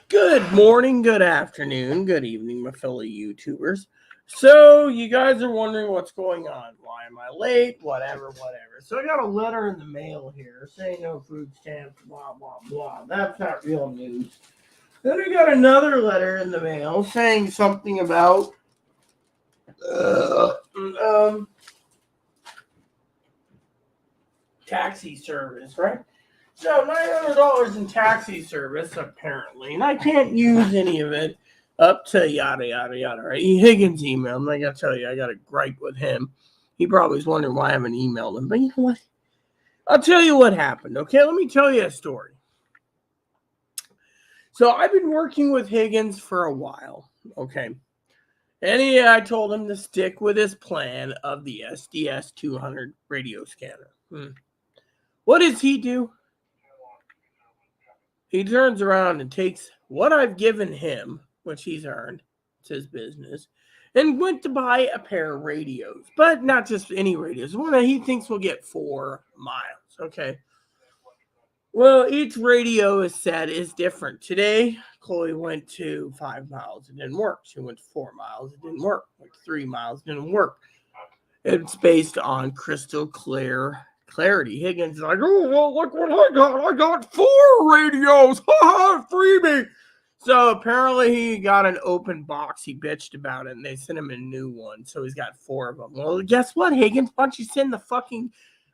Good morning, good afternoon, good evening, my fellow YouTubers. So, you guys are wondering what's going on. Why am I late? Whatever. So, I got a letter in the mail here saying no food stamps, blah, blah, blah. That's not real news. Then I got another letter in the mail saying something about uh, um, taxi service, right? So $900 in taxi service apparently, and I can't use any of it up to yada yada yada. Right? Higgins emailed, and I gotta tell you, I got a gripe with him. He probably was wondering why I haven't emailed him, but you know what? I'll tell you what happened. Okay, let me tell you a story. So I've been working with Higgins for a while. Okay, and I told him to stick with his plan of the SDS 200 radio scanner. What does he do? He turns around and takes what I've given him, which he's earned, it's his business, and went to buy a pair of radios. But not just any radios, one that he thinks will get 4 miles. Okay. Well, each radio is set is different. Today, Chloe went to 5 miles. It didn't work. She went to 4 miles. It didn't work. Went to 3 miles. It didn't work. It's based on crystal clear clarity. Higgins is like, oh, well, look what I got. I got 4 radios. Ha ha, freebie. So apparently he got an open box. He bitched about it, and they sent him a new one. So he's got 4 of them. Well, guess what, Higgins? Why don't you send the fucking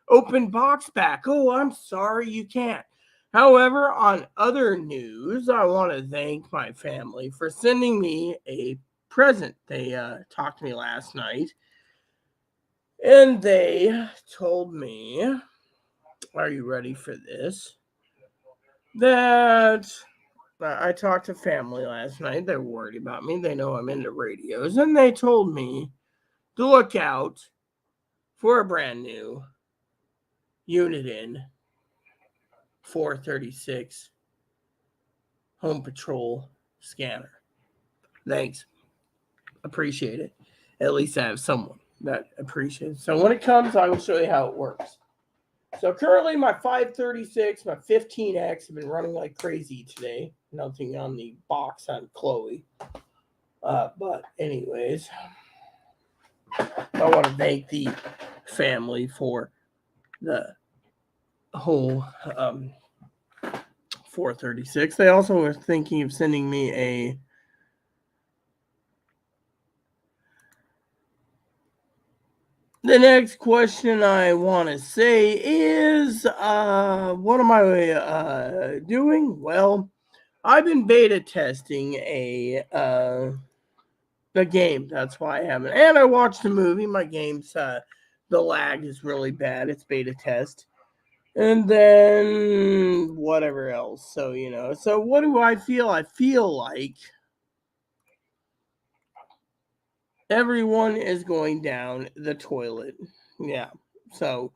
open box back? Oh, I'm sorry, you can't. However, on other news, I want to thank my family for sending me a present. They talked to me last night. And they told me, are you ready for this? That I talked to family last night. They're worried about me. They know I'm into radios. And they told me to look out for a brand new Uniden 436 Home Patrol scanner. Thanks. Appreciate it. At least I have someone that appreciates it. So when it comes, I will show you how it works. So currently my 536, my 15X have been running like crazy today. Nothing on the box on Chloe. But anyways, I want to thank the family for the whole 436. They also were thinking of sending me a The next question I want to say is, what am I doing? Well, I've been beta testing the game. That's why I haven't. And I watched a movie. My game's the lag is really bad. It's beta test. And then whatever else. So, so what do I feel? I feel like everyone is going down the toilet. Yeah. So,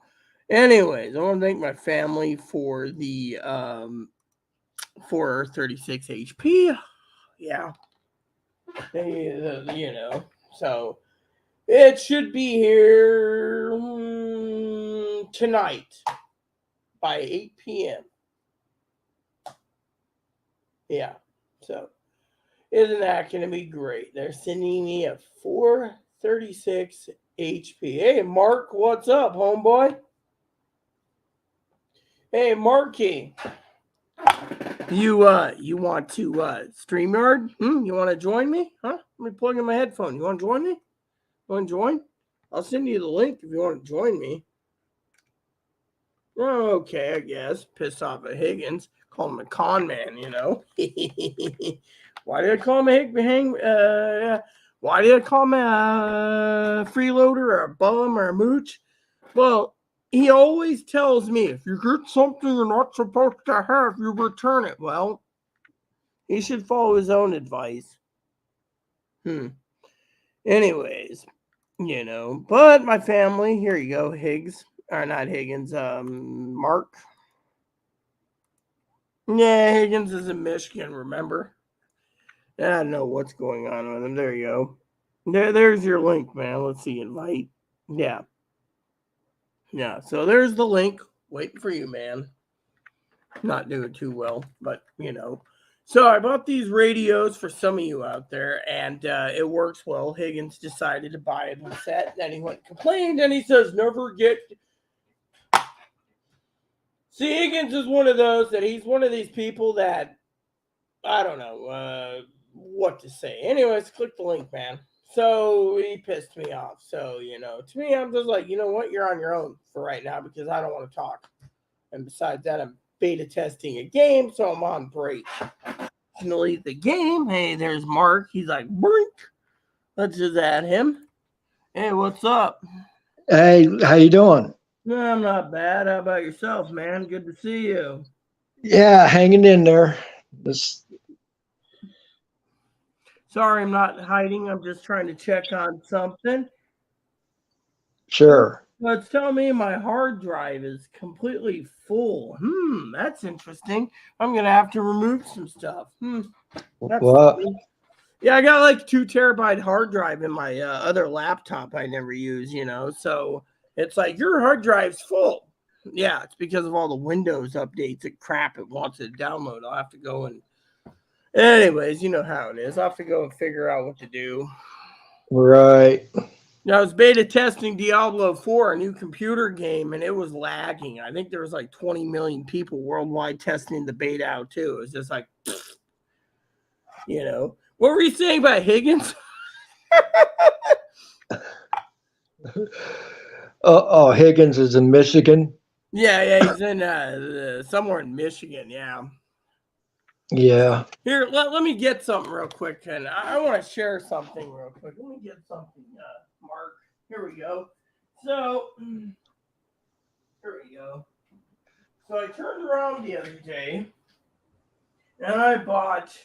anyways, I want to thank my family for the 436 HP. Yeah. So it should be here tonight by 8 p.m. Yeah. So isn't that going to be great? They're sending me a 436 HP. Hey, Mark, what's up, homeboy? Hey, Marky. You want to StreamYard? You want to join me? Huh? Let me plug in my headphone. You want to join me? You want to join? I'll send you the link if you want to join me. Okay, I guess. Piss off at Higgins. Call him a con man, Why did I call him why did I call him a freeloader or a bum or a mooch? Well, he always tells me, if you get something you're not supposed to have, you return it. Well, he should follow his own advice. Anyways, but my family, here you go, Higgs. Or not Higgins, Mark. Yeah, Higgins is in Michigan, remember? I don't know what's going on with him. There you go. There's your link, man. Let's see, invite. Yeah. Yeah, so there's the link. Waiting for you, man. not doing too well, but So I bought these radios for some of you out there, and it works well. Higgins decided to buy the set, then he went and complained, and he says, never get. See, Higgins is one of those that he's one of these people that, I don't know what to say. Anyways, click the link, man. So he pissed me off. So, to me, I'm just like, you know what? You're on your own for right now because I don't want to talk. And besides that, I'm beta testing a game, so I'm on break. Delete the game. Hey, there's Mark. He's like, brink. Let's just add him. Hey, what's up? Hey, how you doing? No, I'm not bad. How about yourself, man? Good to see you. Yeah, hanging in there. This, Sorry, I'm not hiding. I'm just trying to check on something. sure. Let's tell me my hard drive is completely full. That's interesting. I'm gonna have to remove some stuff. That's Well, funny. Yeah, I got like 2 terabyte hard drive in my other laptop I never use, So it's like your hard drive's full. Yeah, it's because of all the Windows updates and crap it wants to download. I'll have to go and anyways, you know how it is. I'll have to go and figure out what to do. right. I was beta testing Diablo 4, a new computer game, and it was lagging. I think there was like 20 million people worldwide testing the beta out too. It was just like, What were you saying about Higgins? Higgins is in Michigan. Yeah, he's in somewhere in Michigan. Yeah. Yeah. Here, let me get something real quick, and I want to share something real quick. Let me get something, Mark. Here we go. So, here we go. So I turned around the other day, and I bought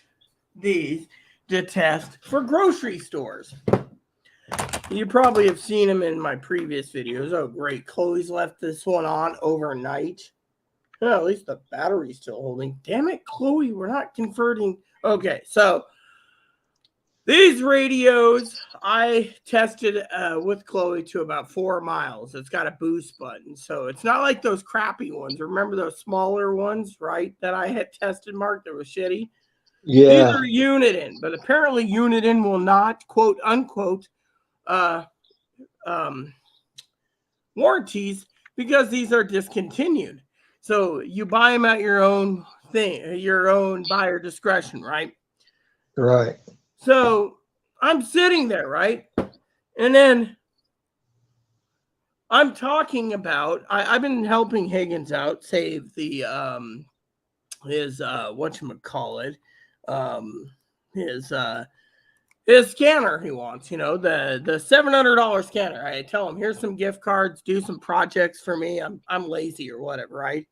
these to test for grocery stores. You probably have seen them in my previous videos. Oh, great. Chloe's left this one on overnight. Oh, at least the battery's still holding. Damn it, Chloe, we're not converting. Okay, so these radios I tested with Chloe to about 4 miles. It's got a boost button. So it's not like those crappy ones. Remember those smaller ones, right, that I had tested, Mark, that was shitty? These Yeah. are Uniden, but apparently Uniden will not, quote, unquote, warranties because these are discontinued. So you buy them at your own thing, your own buyer discretion, right? Right. So I'm sitting there, right? And then I'm talking about I've been helping Higgins out save the his whatchamacallit, his scanner he wants, the $700 scanner. I tell him, here's some gift cards, do some projects for me. I'm lazy or whatever, right?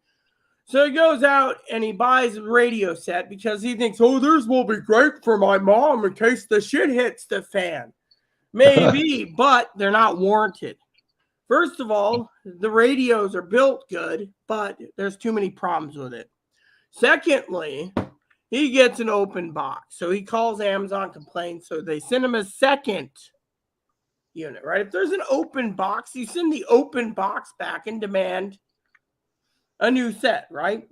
So he goes out and he buys a radio set because he thinks, oh, this will be great for my mom in case the shit hits the fan. Maybe, but they're not warranted. First of all, the radios are built good, but there's too many problems with it. Secondly, he gets an open box. So he calls Amazon, complains. So they send him a second unit, right? If there's an open box, you send the open box back and demand a new set, right?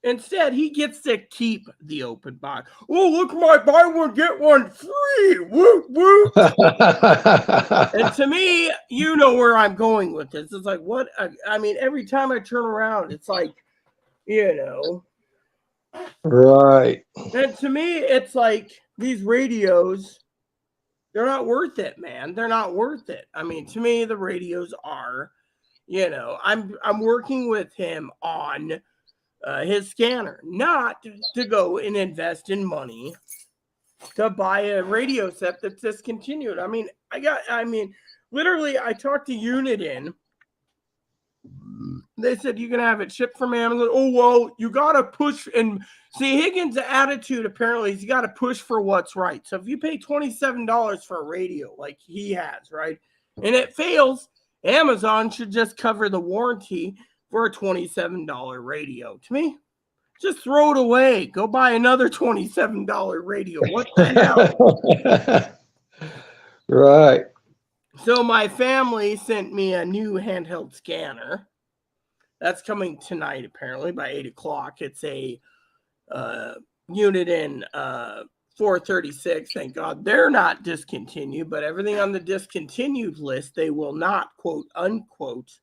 Instead, he gets to keep the open box. Oh, look, my buy one, get one free. Woot, woot. And to me, you know where I'm going with this. It's like, what? I mean, every time I turn around, it's like, Right. And to me, it's like these radios, they're not worth it, man. They're not worth it. I mean, to me, the radios are, I'm working with him on his scanner, not to go and invest in money to buy a radio set that's discontinued. I mean, literally, I talked to Uniden. They said you can have it shipped from Amazon. Oh, well, you got to push. And see, Higgins' attitude apparently is you got to push for what's right. So if you pay $27 for a radio like he has, right, and it fails, Amazon should just cover the warranty for a $27 radio. To me, just throw it away. Go buy another $27 radio. What the hell? Right. So my family sent me a new handheld scanner. That's coming tonight, apparently, by 8 o'clock. It's a unit in 436. Thank God they're not discontinued, but everything on the discontinued list, they will not, quote, unquote,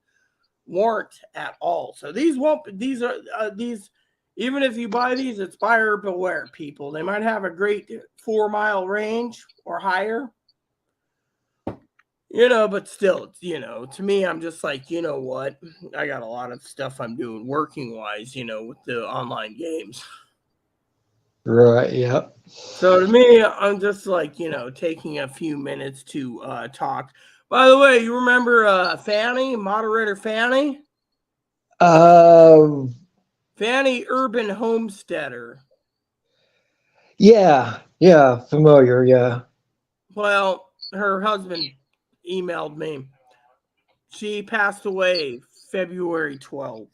warrant at all. So these won't, these are, even if you buy these, it's buyer beware, people. They might have a great 4-mile range or higher. But still, to me, I'm just like, you know what? I got a lot of stuff I'm doing working wise, with the online games. Right. Yeah. So to me, I'm just like, taking a few minutes to talk. By the way, you remember Fanny, moderator Fanny? Um. Fanny Urban Homesteader. Yeah. Yeah. Familiar. Yeah. Well, her husband emailed me. She passed away February 12th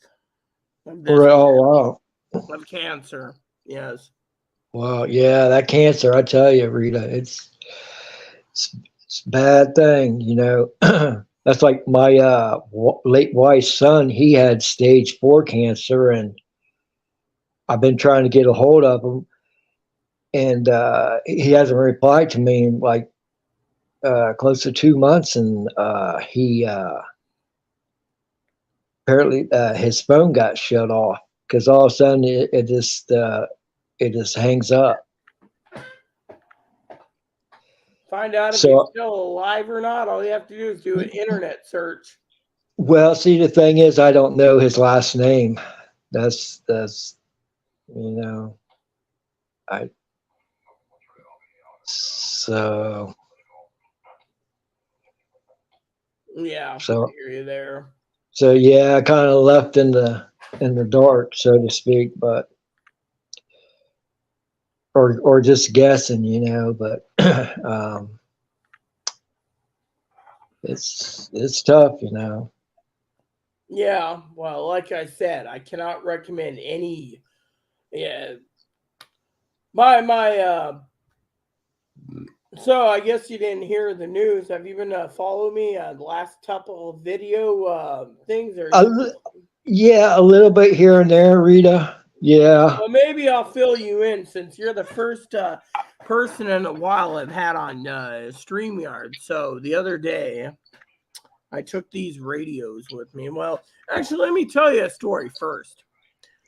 of this Right. Oh wow. of cancer. Yes. Wow. Yeah. That cancer. I tell you, Rita, it's a bad thing. That's like my late wife's son. He had stage 4 cancer, and I've been trying to get a hold of him, and he hasn't replied to me in like close to 2 months, and he apparently his phone got shut off because all of a sudden it just hangs up. Find out if he's So, still alive or not. All you have to do is do an internet search. well, see, the thing is, I don't know his last name. That's you know, I so Yeah, I so hear you there. so yeah, I kind of left in the dark, so to speak, but or just guessing, but it's tough. Yeah, well, like I said, I cannot recommend any. Yeah, my. So I guess you didn't hear the news. Have you been follow me on the last couple of video things? Or A, yeah, a little bit here and there, Rita. Yeah. well, maybe I'll fill you in since you're the first person in a while I've had on StreamYard. So the other day, I took these radios with me. Well, actually, let me tell you a story first.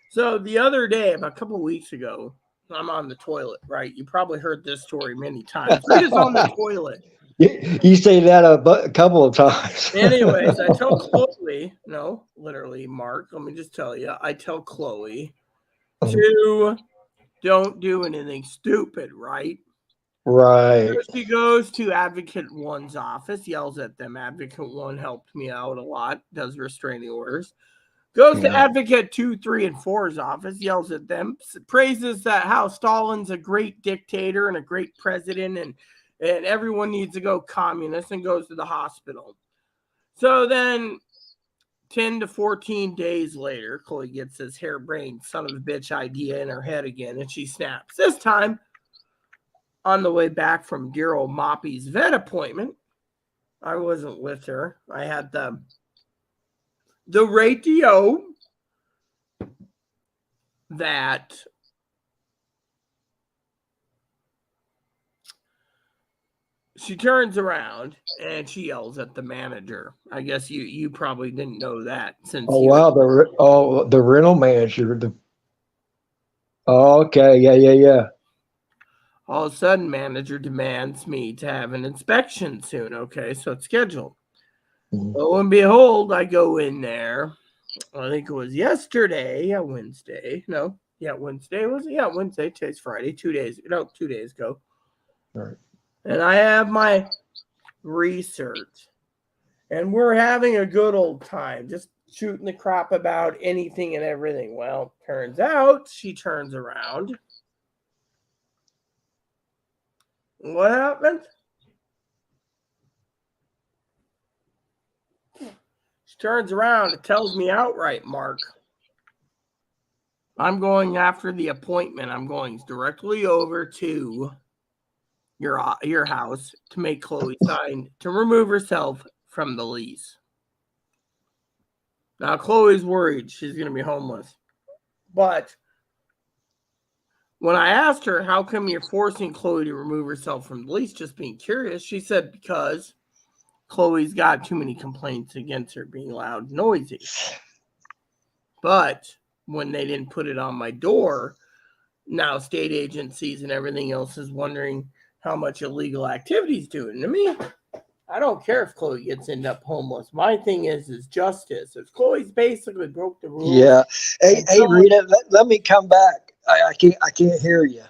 So the other day, about a couple of weeks ago, I'm on the toilet, right? You probably heard this story many times. Rita's on the toilet. You say that a couple of times. Anyways, I tell Chloe, no, literally, Mark, let me just tell you, I tell Chloe to don't do anything stupid, right? So Right. she goes to Advocate One's office, yells at them. Advocate One helped me out a lot, does restraining orders. Goes to Yeah. Advocate 2, 3, and 4's office, yells at them, praises that how Stalin's a great dictator and a great president, and everyone needs to go communist, and goes to the hospital. So then 10 to 14 days later, Chloe gets this harebrained son of a bitch idea in her head again, and she snaps. This time, on the way back from dear old Moppy's vet appointment, I wasn't with her. I had the radio that she turns around and she yells at the manager. I guess you probably didn't know that since Oh you. wow, the rental manager. Okay, yeah, yeah, yeah. All of a sudden, manager demands me to have an inspection soon. Okay, so it's scheduled. Mhm. Lo and behold, I go in there. I think it was yesterday. Yeah, Wednesday. No, yeah, Wednesday was it? Yeah, Wednesday. Today's Friday. 2 days. No, 2 days ago. Right. And I have my research, and we're having a good old time, just shooting the crap about anything and everything. Well, turns out she turns around. What happened? She turns around and tells me outright, Mark, I'm going after the appointment. I'm going directly over to your house to make Chloe sign to remove herself from the lease. Now, Chloe's worried she's going to be homeless. But when I asked her, how come you're forcing Chloe to remove herself from the lease, just being curious, she said because Chloe's got too many complaints against her being loud and noisy. But when they didn't put it on my door, now state agencies and everything else is wondering how much illegal activity's doing to me. I don't care if Chloe end up homeless. My thing is justice. If Chloe's basically broke the rules. Yeah. Hey, Rita, let me come back. I can't hear you.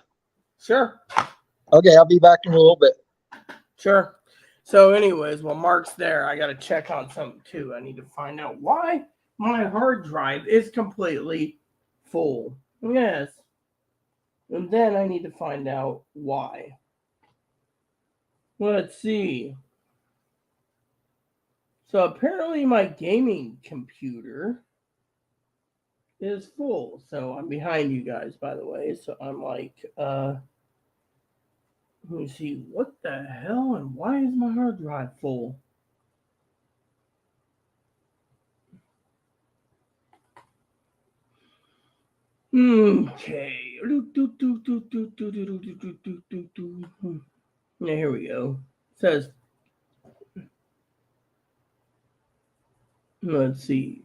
Sure. Okay, I'll be back in a little bit. Sure. So, anyways, while Mark's there, I got to check on something too. I need to find out why my hard drive is completely full. Yes. And then I need to find out why. Let's see. So apparently my gaming computer is full. So I'm behind you guys, by the way. So I'm like, let me see, what the hell and why is my hard drive full? Okay. Yeah, here we go. It says, let's see.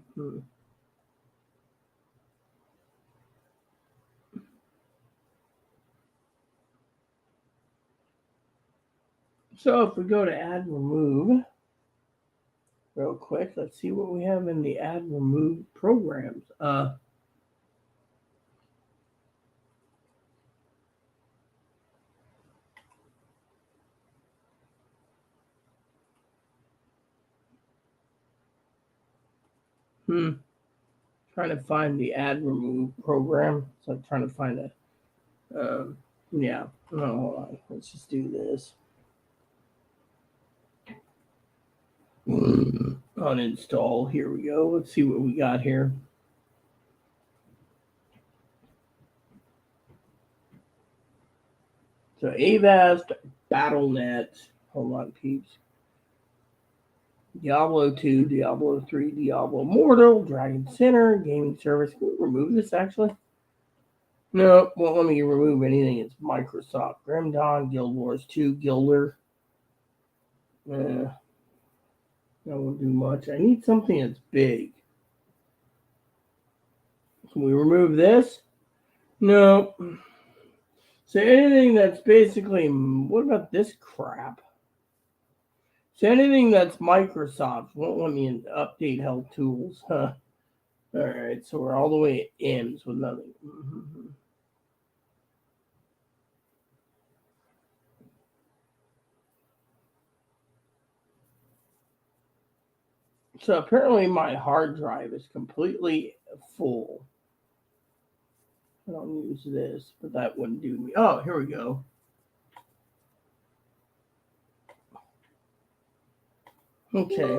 So if we go to add remove, real quick, let's see what we have in the add remove programs. Trying to find the add remove program. So I'm trying to find a yeah. No, hold on. Let's just do this. Uninstall. Here we go. Let's see what we got here. So Avast, BattleNet. Hold on, peeps. Diablo 2, Diablo 3, Diablo Immortal, Dragon Center, Gaming Service. Can we remove this actually? No, won't let me remove anything. It's Microsoft. Grim Dawn, Guild Wars 2, Guilder. That won't do much. I need something that's big. Can we remove this? No. So anything that's basically, what about this crap? So anything that's Microsoft won't let me update health tools, huh? All right, so we're all the way at M's with nothing. Mm-hmm. So apparently my hard drive is completely full. I don't use this, but that wouldn't do me. Oh, here we go. Okay,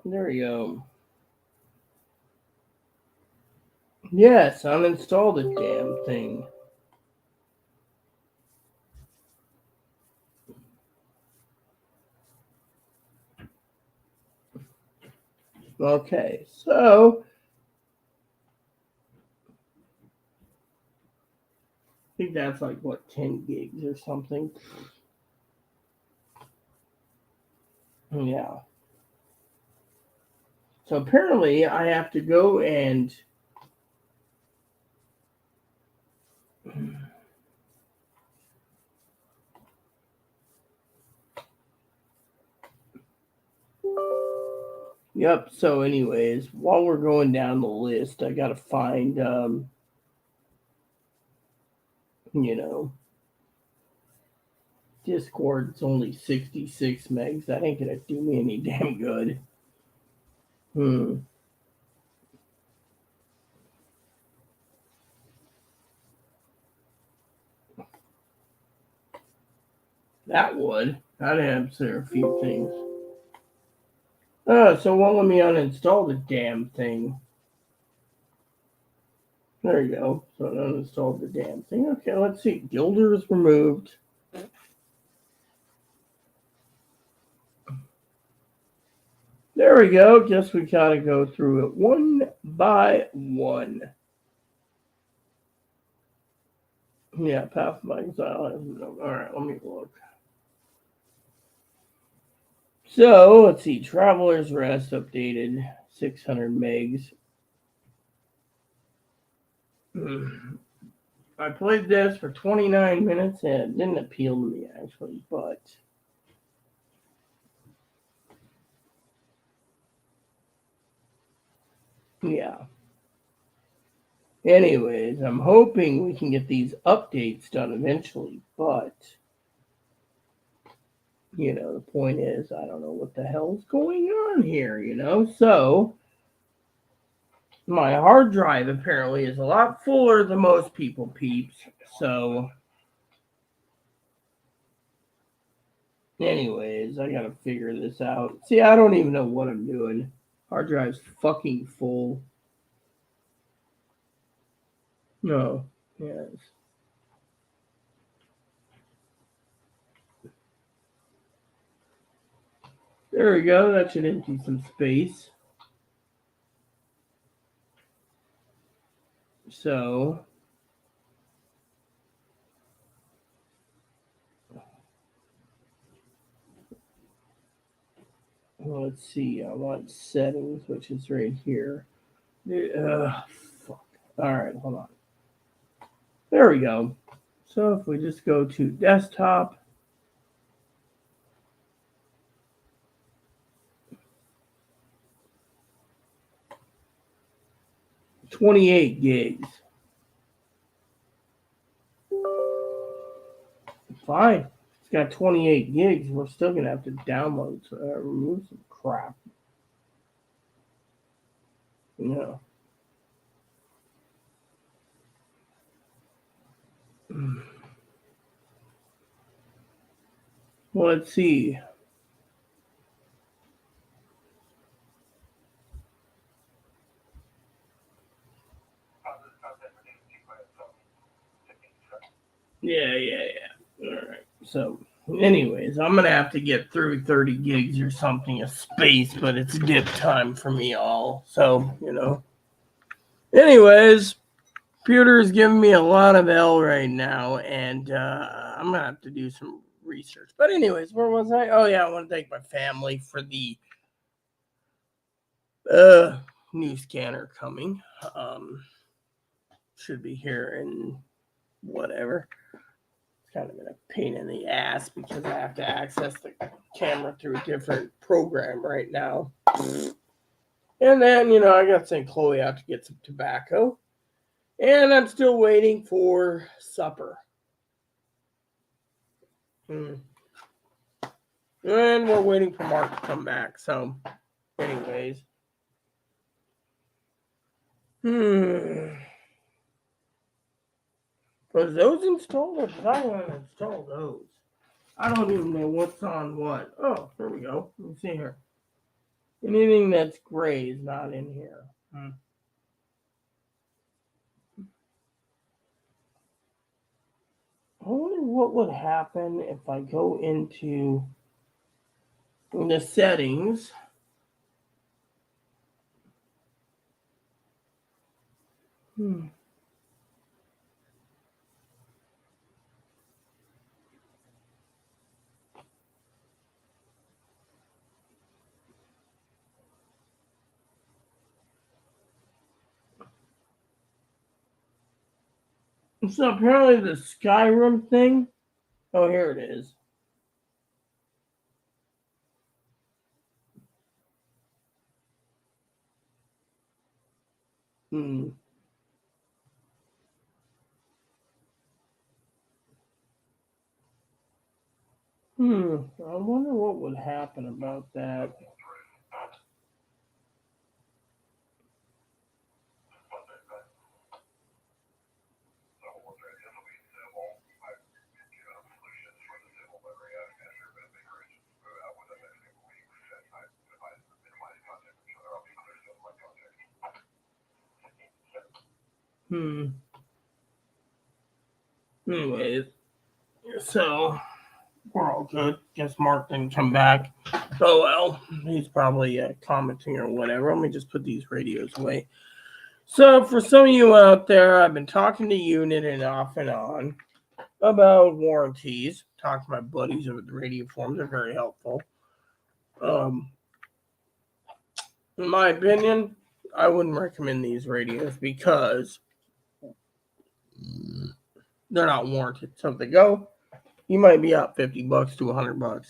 there we go. Yes, uninstall the damn thing. Okay, so I think that's like what 10 gigs or something. Yeah. So apparently I have to go and yep. So anyways, while we're going down the list, I gotta find Discord. It's only 66 megs. That ain't gonna do me any damn good. That would. I'd answer a few things. So won't let me uninstall the damn thing. There you go. So it uninstalled the damn thing. Okay, let's see. Gilder is removed. There we go. Guess we gotta go through it one by one. Yeah, Path of Exile. Alright, let me look. So, let's see. Traveler's Rest updated 600 megs. I played this for 29 minutes and it didn't appeal to me actually, but yeah. Anyways, I'm hoping we can get these updates done eventually, but the point is I don't know what the hell's going on here. So my hard drive apparently is a lot fuller than most people peeps. So anyways, I gotta figure this out. See, I don't even know what I'm doing. Hard drive's fucking full. No. Yes. There we go. That should empty some space. So let's see. I want settings, which is right here. Fuck. All right, hold on. There we go. So if we just go to desktop, $28 gigs. Fine. It's got 28 gigs. We're still gonna have to download, remove some crap. No. Well, let's see. Yeah. All right. So, anyways, I'm gonna have to get through 30 gigs or something of space, but it's dip time for me all. So, Anyways, computer is giving me a lot of L right now, and I'm gonna have to do some research. But anyways, where was I? Oh yeah, I want to thank my family for the new scanner coming. Should be here in whatever. It's kind of been a pain in the ass because I have to access the camera through a different program right now. And then, I got to send Chloe out to get some tobacco. And I'm still waiting for supper. And we're waiting for Mark to come back. So, anyways. Was those installed or did I want to install those? I don't even know what's on what. Oh, there we go. Let me see here. Anything that's gray is not in here. I wonder what would happen if I go into the settings. So apparently the Skyrim thing. Oh, here it is. I wonder what would happen about that. Anyways, so we're all good. Guess Mark didn't come back. Oh well, he's probably commenting or whatever. Let me just put these radios away. So for some of you out there, I've been talking to Unit and off and on about warranties. Talked to my buddies over the radio forums. They're very helpful. In my opinion, I wouldn't recommend these radios because they're not warranted. So if they go, you might be out $50 to $100.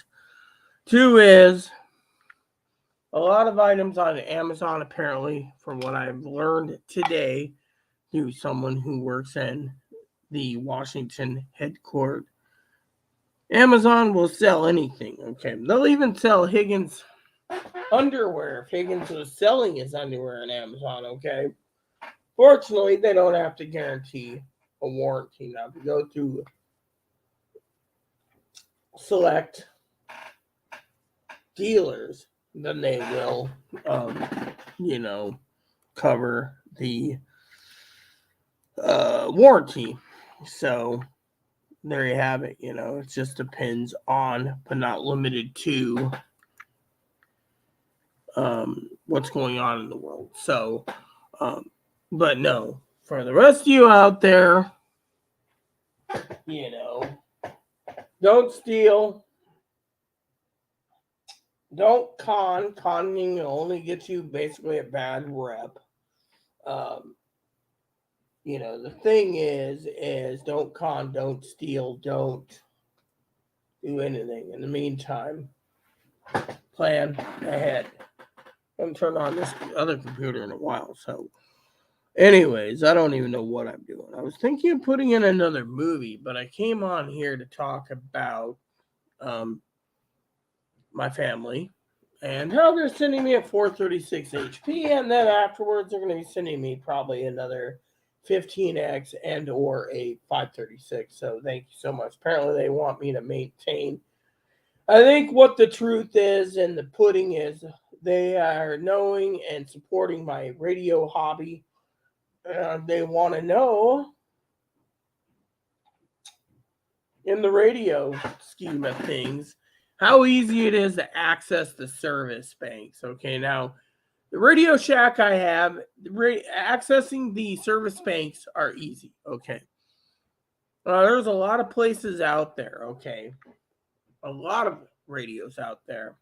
Two is a lot of items on Amazon, apparently, from what I've learned today through someone who works in the Washington headquarters. Amazon will sell anything, okay? They'll even sell Higgins underwear if Higgins was selling his underwear on Amazon, okay? Fortunately, they don't have to guarantee a warranty. Now, if you go to select dealers, then they will, cover the warranty. So there you have it. It just depends on, but not limited to, what's going on in the world. So, but no, for the rest of you out there, don't steal, don't con. Conning only gets you basically a bad rep. The thing is don't con, don't steal, don't do anything. In the meantime, plan ahead. I haven't turned on this other computer in a while, so anyways, I don't even know what I'm doing. I was thinking of putting in another movie, but I came on here to talk about my family and how they're sending me a 436 HP, and then afterwards they're going to be sending me probably another 15X and or a 536. So thank you so much. Apparently they want me to maintain. I think what the truth is and the pudding is they are knowing and supporting my radio hobby. They want to know in the radio scheme of things how easy it is to access the service banks. Okay, now the Radio Shack I have, accessing the service banks are easy. Okay, there's a lot of places out there. Okay, a lot of radios out there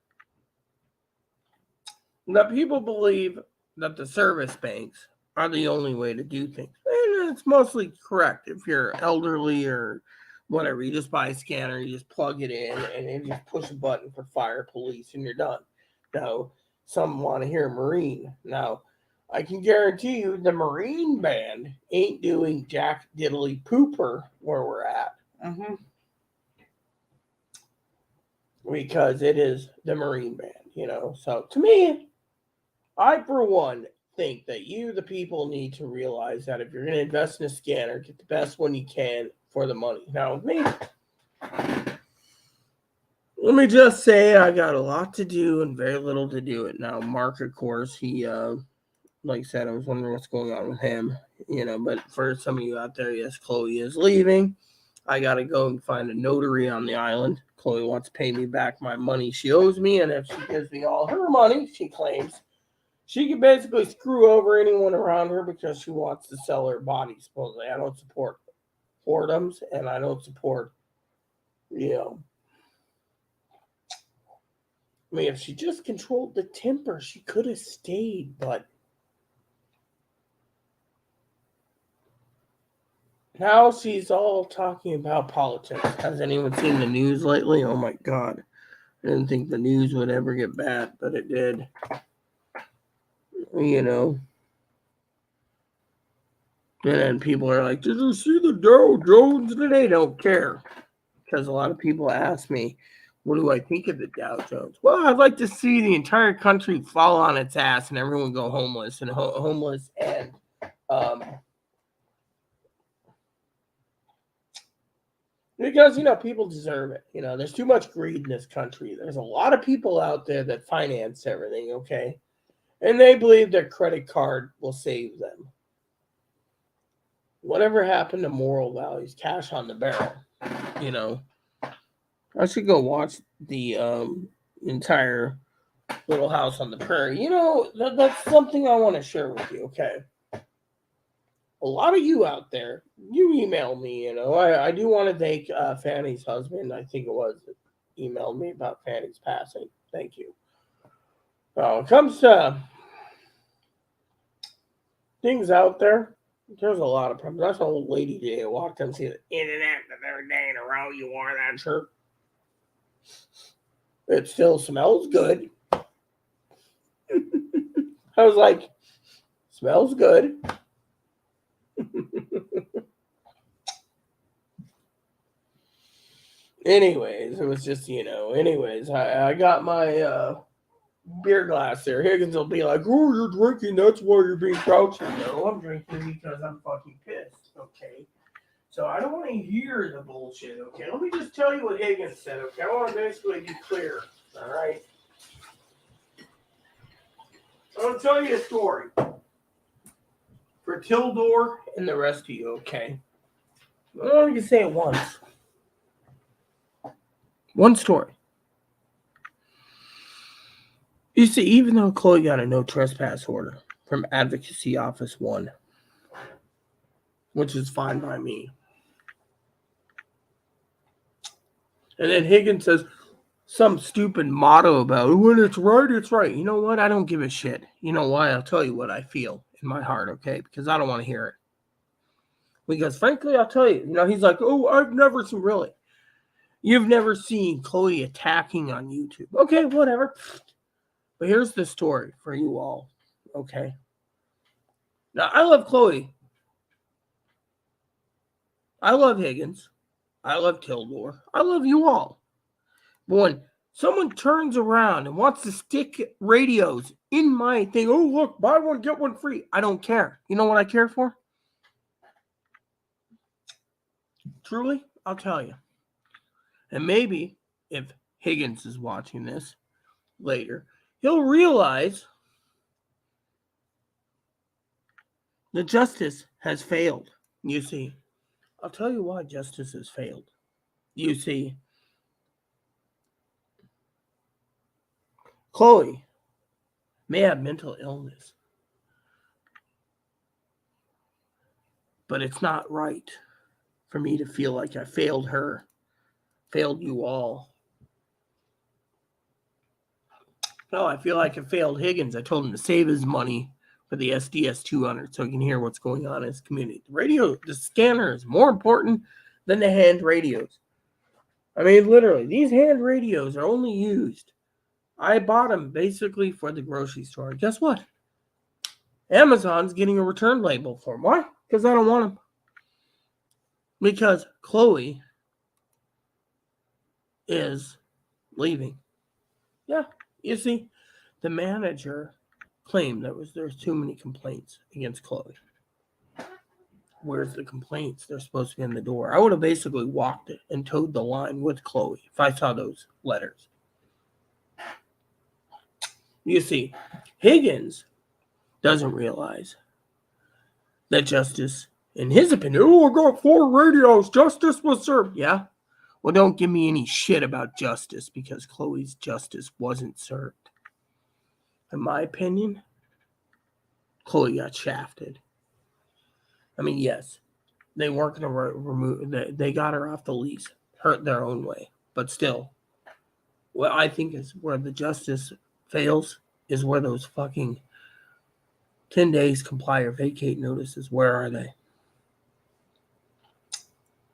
that people believe that the service banks are the only way to do things. And it's mostly correct. If you're elderly or whatever, you just buy a scanner, you just plug it in, and then you just push a button for fire, police, and you're done. Now, some want to hear Marine. Now, I can guarantee you the Marine band ain't doing jack diddly pooper where we're at. Because it is the Marine band, So to me, I, for one, think that you, the people, need to realize that if you're going to invest in a scanner, get the best one you can for the money. Now, with me, let me just say I got a lot to do and very little to do it. Now, Mark, of course, he, like I said, I was wondering what's going on with him, but for some of you out there, yes, Chloe is leaving. I got to go and find a notary on the island. Chloe wants to pay me back my money she owes me, and if she gives me all her money, she claims, she can basically screw over anyone around her because she wants to sell her body, supposedly. I don't support whoredoms, and I don't support, I mean, if she just controlled the temper, she could have stayed, but now she's all talking about politics. Has anyone seen the news lately? Oh my God. I didn't think the news would ever get bad, but it did. And then people are like, did you see the Dow Jones today? They don't care. Because a lot of people ask me, what do I think of the Dow Jones? Well, I'd like to see the entire country fall on its ass and everyone go homeless and because, people deserve it. There's too much greed in this country. There's a lot of people out there that finance everything, okay? And they believe their credit card will save them. Whatever happened to moral values? Cash on the barrel, I should go watch the entire Little House on the Prairie. You know, that's something I want to share with you, okay? A lot of you out there, you email me, you know. I do want to thank Fanny's husband, I think it was, emailed me about Fanny's passing. Thank you. When it comes to things out there, there's a lot of problems. That's an old lady today walked in and said, the internet the third day in a row you wore that shirt. It still smells good. I was like, smells good. Anyways, it was just, you know, I got my beer glass there. Higgins will be like, oh, you're drinking, that's why you're being grouchy. No, I'm drinking because I'm fucking pissed, okay? So I don't want to hear the bullshit, okay? Let me just tell you what Higgins said, okay? I want to basically be clear, all right? I'm going to tell you a story for Tildor and the rest of you, okay? I want you to say it once. One story. You see, even though Chloe got a no trespass order from Advocacy Office 1, which is fine by me, and then Higgins says some stupid motto about when it's right, it's right. You know what? I don't give a shit. You know why? I'll tell you what I feel in my heart, okay? Because I don't want to hear it. Because frankly, I'll tell you, you know, he's like, oh, I've never seen, really. You've never seen Chloe attacking on YouTube. Okay, whatever. But here's the story for you all, okay? Now, I love Chloe. I love Higgins. I love Tildor. I love you all. But when someone turns around and wants to stick radios in my thing, oh, look, buy one, get one free. I don't care. You know what I care for? Truly, I'll tell you. And maybe if Higgins is watching this later, he'll realize that justice has failed. You see, I'll tell you why justice has failed. You see, Chloe may have mental illness, but it's not right for me to feel like I failed her, failed you all. No, I feel like I failed Higgins. I told him to save his money for the SDS 200 so he can hear what's going on in his community. The scanner is more important than the hand radios. I mean, literally, these hand radios are only used. I bought them basically for the grocery store. Guess what? Amazon's getting a return label for them. Why? Because I don't want them. Because Chloe is leaving. Yeah, you see, the manager claimed there's too many complaints against Chloe. Where's the complaints? They're supposed to be in the door. I would have basically walked it and towed the line with Chloe if I saw those letters. You see, Higgins doesn't realize that justice, in his opinion, oh, I got 4 radios, justice was served. Yeah? Well, don't give me any shit about justice because Chloe's justice wasn't served. In my opinion, Chloe got shafted. I mean, yes, they weren't going to remove, they got her off the lease, hurt their own way. But still, what I think is where the justice fails is where those fucking 10 days comply or vacate notices, where are they?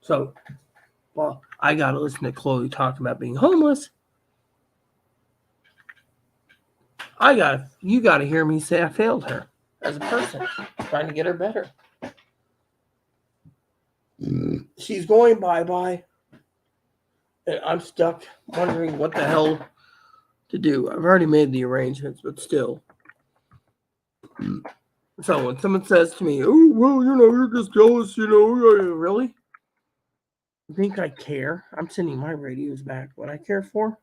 So, well, I got to listen to Chloe talking about being homeless. You got to hear me say I failed her as a person, trying to get her better. She's going bye-bye, and I'm stuck wondering what the hell to do. I've already made the arrangements, but still. So when someone says to me, oh, well, you know, you're just jealous, you know, really? You think I care? I'm sending my radios back. What I care for?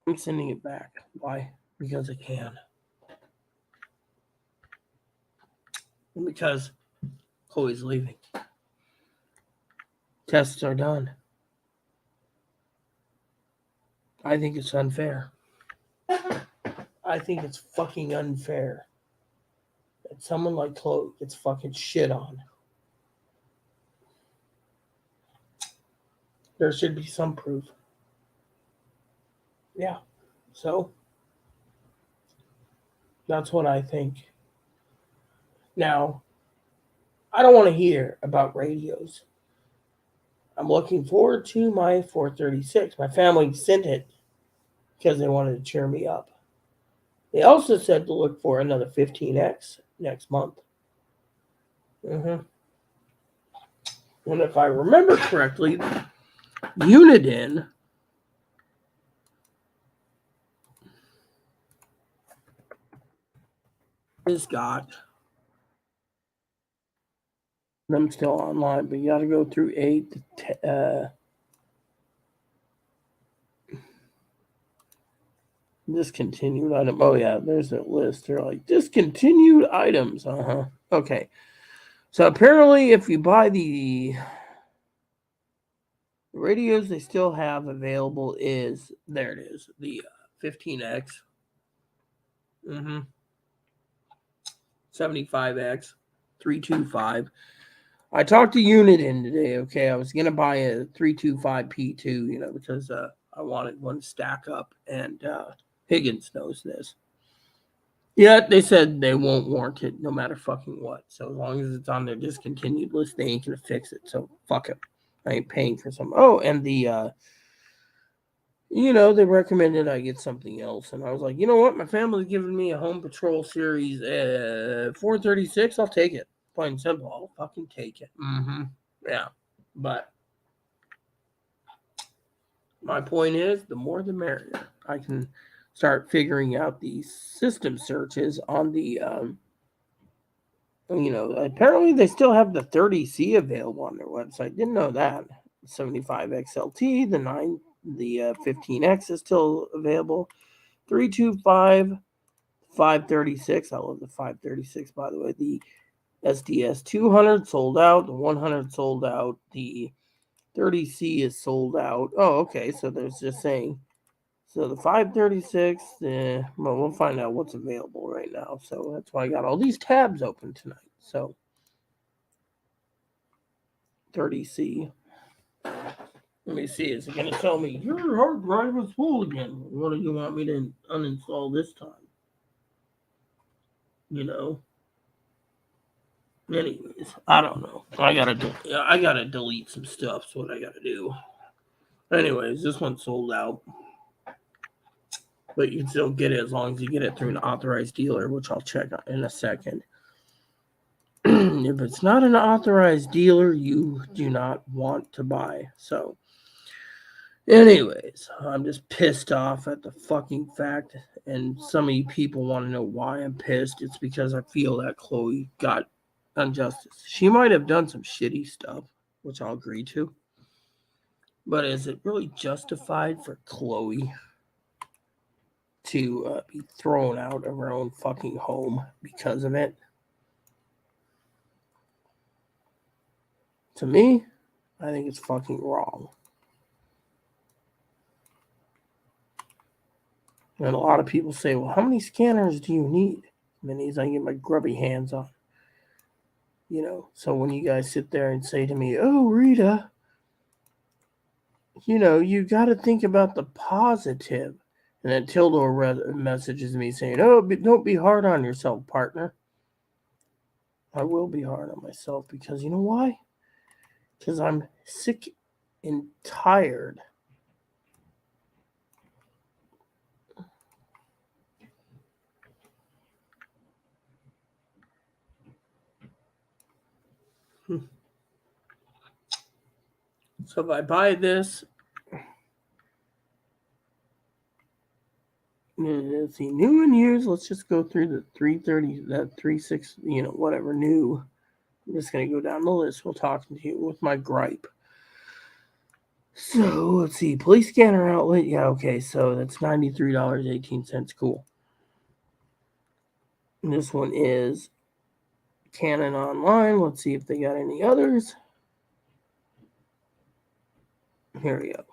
I'm sending it back. Why? Because I can. And because Chloe's leaving. Tests are done. I think it's unfair. I think it's fucking unfair that someone like Chloe gets fucking shit on. There should be some proof. Yeah. So that's what I think. Now, I don't want to hear about radios. I'm looking forward to my 436. My family sent it because they wanted to cheer me up. They also said to look for another 15X next month. And if I remember correctly, Uniden has got them still online, but you got to go through 8 to discontinued item. Oh yeah, there's a list. They're like discontinued items. Okay. So apparently, if you buy the radios they still have available, is there it is, the 15X, 75X, 325. I talked to Uniden today. Okay, I was gonna buy a 325P2, because I wanted one to stack up, and Higgins knows this. Yeah, they said they won't warrant it no matter fucking what. So as long as it's on their discontinued list, they ain't gonna fix it. So fuck it. I ain't paying for some. Oh, and the they recommended I get something else, and I was like, you know what? My family's giving me a Home Patrol Series 436. I'll take it. Plain and simple. I'll fucking take it. Yeah, but my point is, the more the merrier. I can start figuring out these system searches on the apparently they still have the 30C available on their website. Didn't know that. 75XLT, the 15X is still available. 325, 536. I love the 536, by the way. The SDS 200 sold out. The 100 sold out. The 30C is sold out. Oh, okay. So there's just saying. So the 536, well, we'll find out what's available right now. So that's why I got all these tabs open tonight. So 30C. Let me see. Is it going to tell me your hard drive is full again? What do you want me to uninstall this time? Anyways, I don't know. I gotta delete some stuff. That's what I gotta do. Anyways, this one's sold out, but you can still get it as long as you get it through an authorized dealer, which I'll check in a second. If it's not an authorized dealer, you do not want to buy. So, anyways, I'm just pissed off at the fucking fact, and some of you people want to know why I'm pissed. It's because I feel that Chloe got injustice. She might have done some shitty stuff, which I'll agree to. But is it really justified for Chloe to be thrown out of her own fucking home because of it? To me, I think it's fucking wrong. And a lot of people say, well, how many scanners do you need? Minis I can get my grubby hands on. So when you guys sit there and say to me, oh, Rita, you got to think about the positive. And then Tilda messages me saying, oh, don't be hard on yourself, partner. I will be hard on myself because you know why? Because I'm sick and tired. So if I buy this, let's see, new and used. Let's just go through the 330, that 36, whatever new. I'm just going to go down the list. We'll talk to you with my gripe. So let's see, police scanner outlet. Yeah, okay. So that's $93.18. Cool. And this one is Canon Online. Let's see if they got any others. Here we go.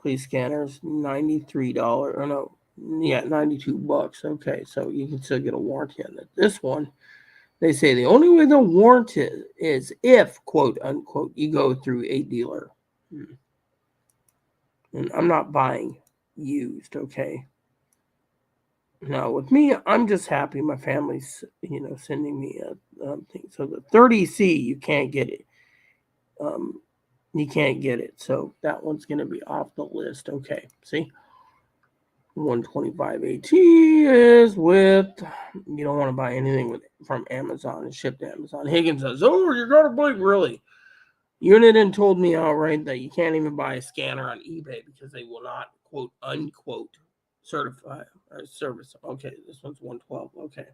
Please scanners, $93. Or no, yeah, $92. Okay, so you can still get a warranty on it. This one, they say the only way they'll warrant it is if, quote unquote, you go through a dealer. And I'm not buying used, okay? Now, with me, I'm just happy my family's, sending me a thing. So the 30C, you can't get it. You can't get it. So that one's going to be off the list. Okay, see? 125 AT is with, you don't want to buy anything from Amazon and ship to Amazon. Higgins says, oh, you're going to believe, really? Uniden told me outright that you can't even buy a scanner on eBay because they will not, quote, unquote, certify or service. Okay, this one's 112. Okay.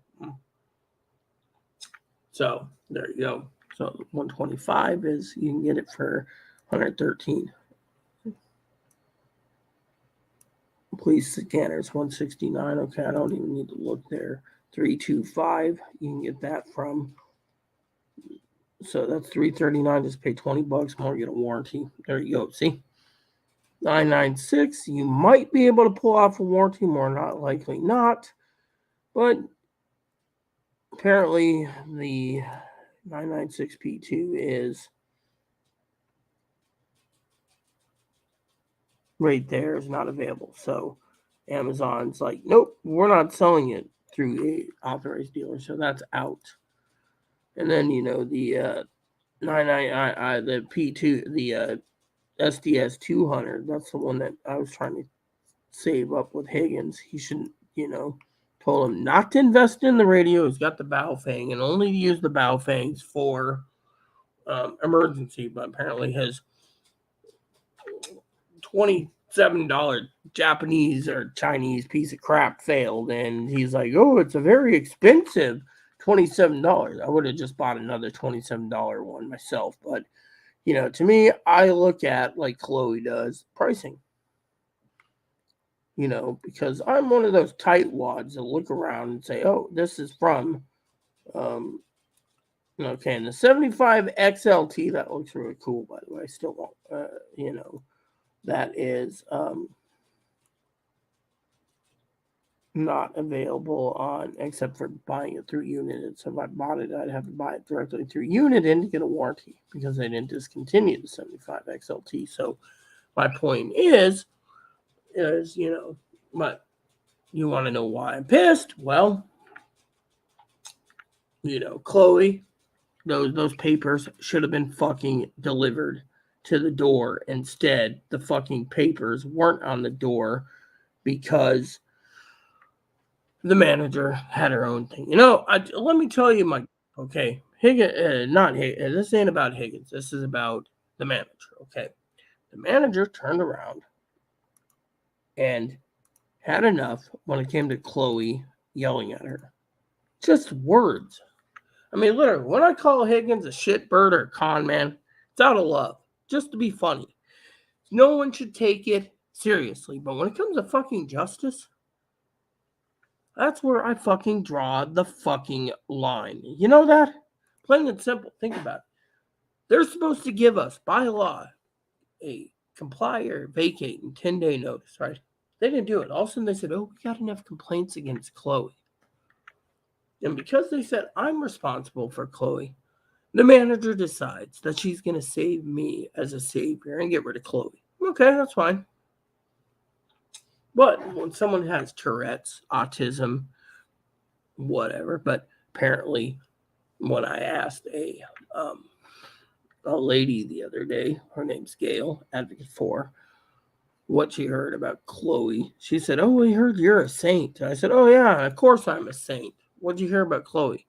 So there you go. So 125 is, you can get it for 113. Police scanners 169. Okay, I don't even need to look there. 325, you can get that from. So that's 339. Just pay $20 more, get a warranty. There you go. See, 996. You might be able to pull off a warranty, more not likely not. But apparently the 996P2 is right there, is not available. So Amazon's like, nope, we're not selling it through a authorized dealer, so that's out. And then the the P2, the SDS 200, that's the one that I was trying to save up with Higgins. He shouldn't, told him not to invest in the radio. He's got the Baofeng and only use the Baofengs for emergency, but apparently his $27 Japanese or Chinese piece of crap failed, and he's like, oh, it's a very expensive $27. I would have just bought another $27 one myself, but to me, I look at, like Chloe does, pricing. Because I'm one of those tightwads that look around and say, oh, this is from okay, and the 75 XLT, that looks really cool, by the way. I still won't, that is not available on, except for buying it through Uniden. So if I bought it, I'd have to buy it directly through Uniden to get a warranty because they didn't discontinue the 75 XLT. So my point is, but you want to know why I'm pissed? Well, Chloe, those papers should have been fucking delivered to the door. Instead, the fucking papers weren't on the door because the manager had her own thing. Let me tell you, okay, Higgins, not Higgins. This ain't about Higgins. This is about the manager. Okay, the manager turned around and had enough when it came to Chloe yelling at her. Just words. I mean, literally, when I call Higgins a shitbird or a con man, it's out of love, just to be funny. No one should take it seriously, but when it comes to fucking justice, that's where I fucking draw the fucking line. You know that? Plain and simple. Think about it. They're supposed to give us, by law, a comply or vacate in 10-day notice, right? They didn't do it. All of a sudden they said, oh, we got enough complaints against Chloe. And because they said I'm responsible for Chloe, the manager decides that she's going to save me as a savior and get rid of Chloe. Okay, that's fine. But when someone has Tourette's, autism, whatever, but apparently when I asked a lady the other day, her name's Gail, Advocate 4, what she heard about Chloe, she said, oh, we heard you're a saint. I said, oh, yeah, of course I'm a saint. What'd you hear about Chloe?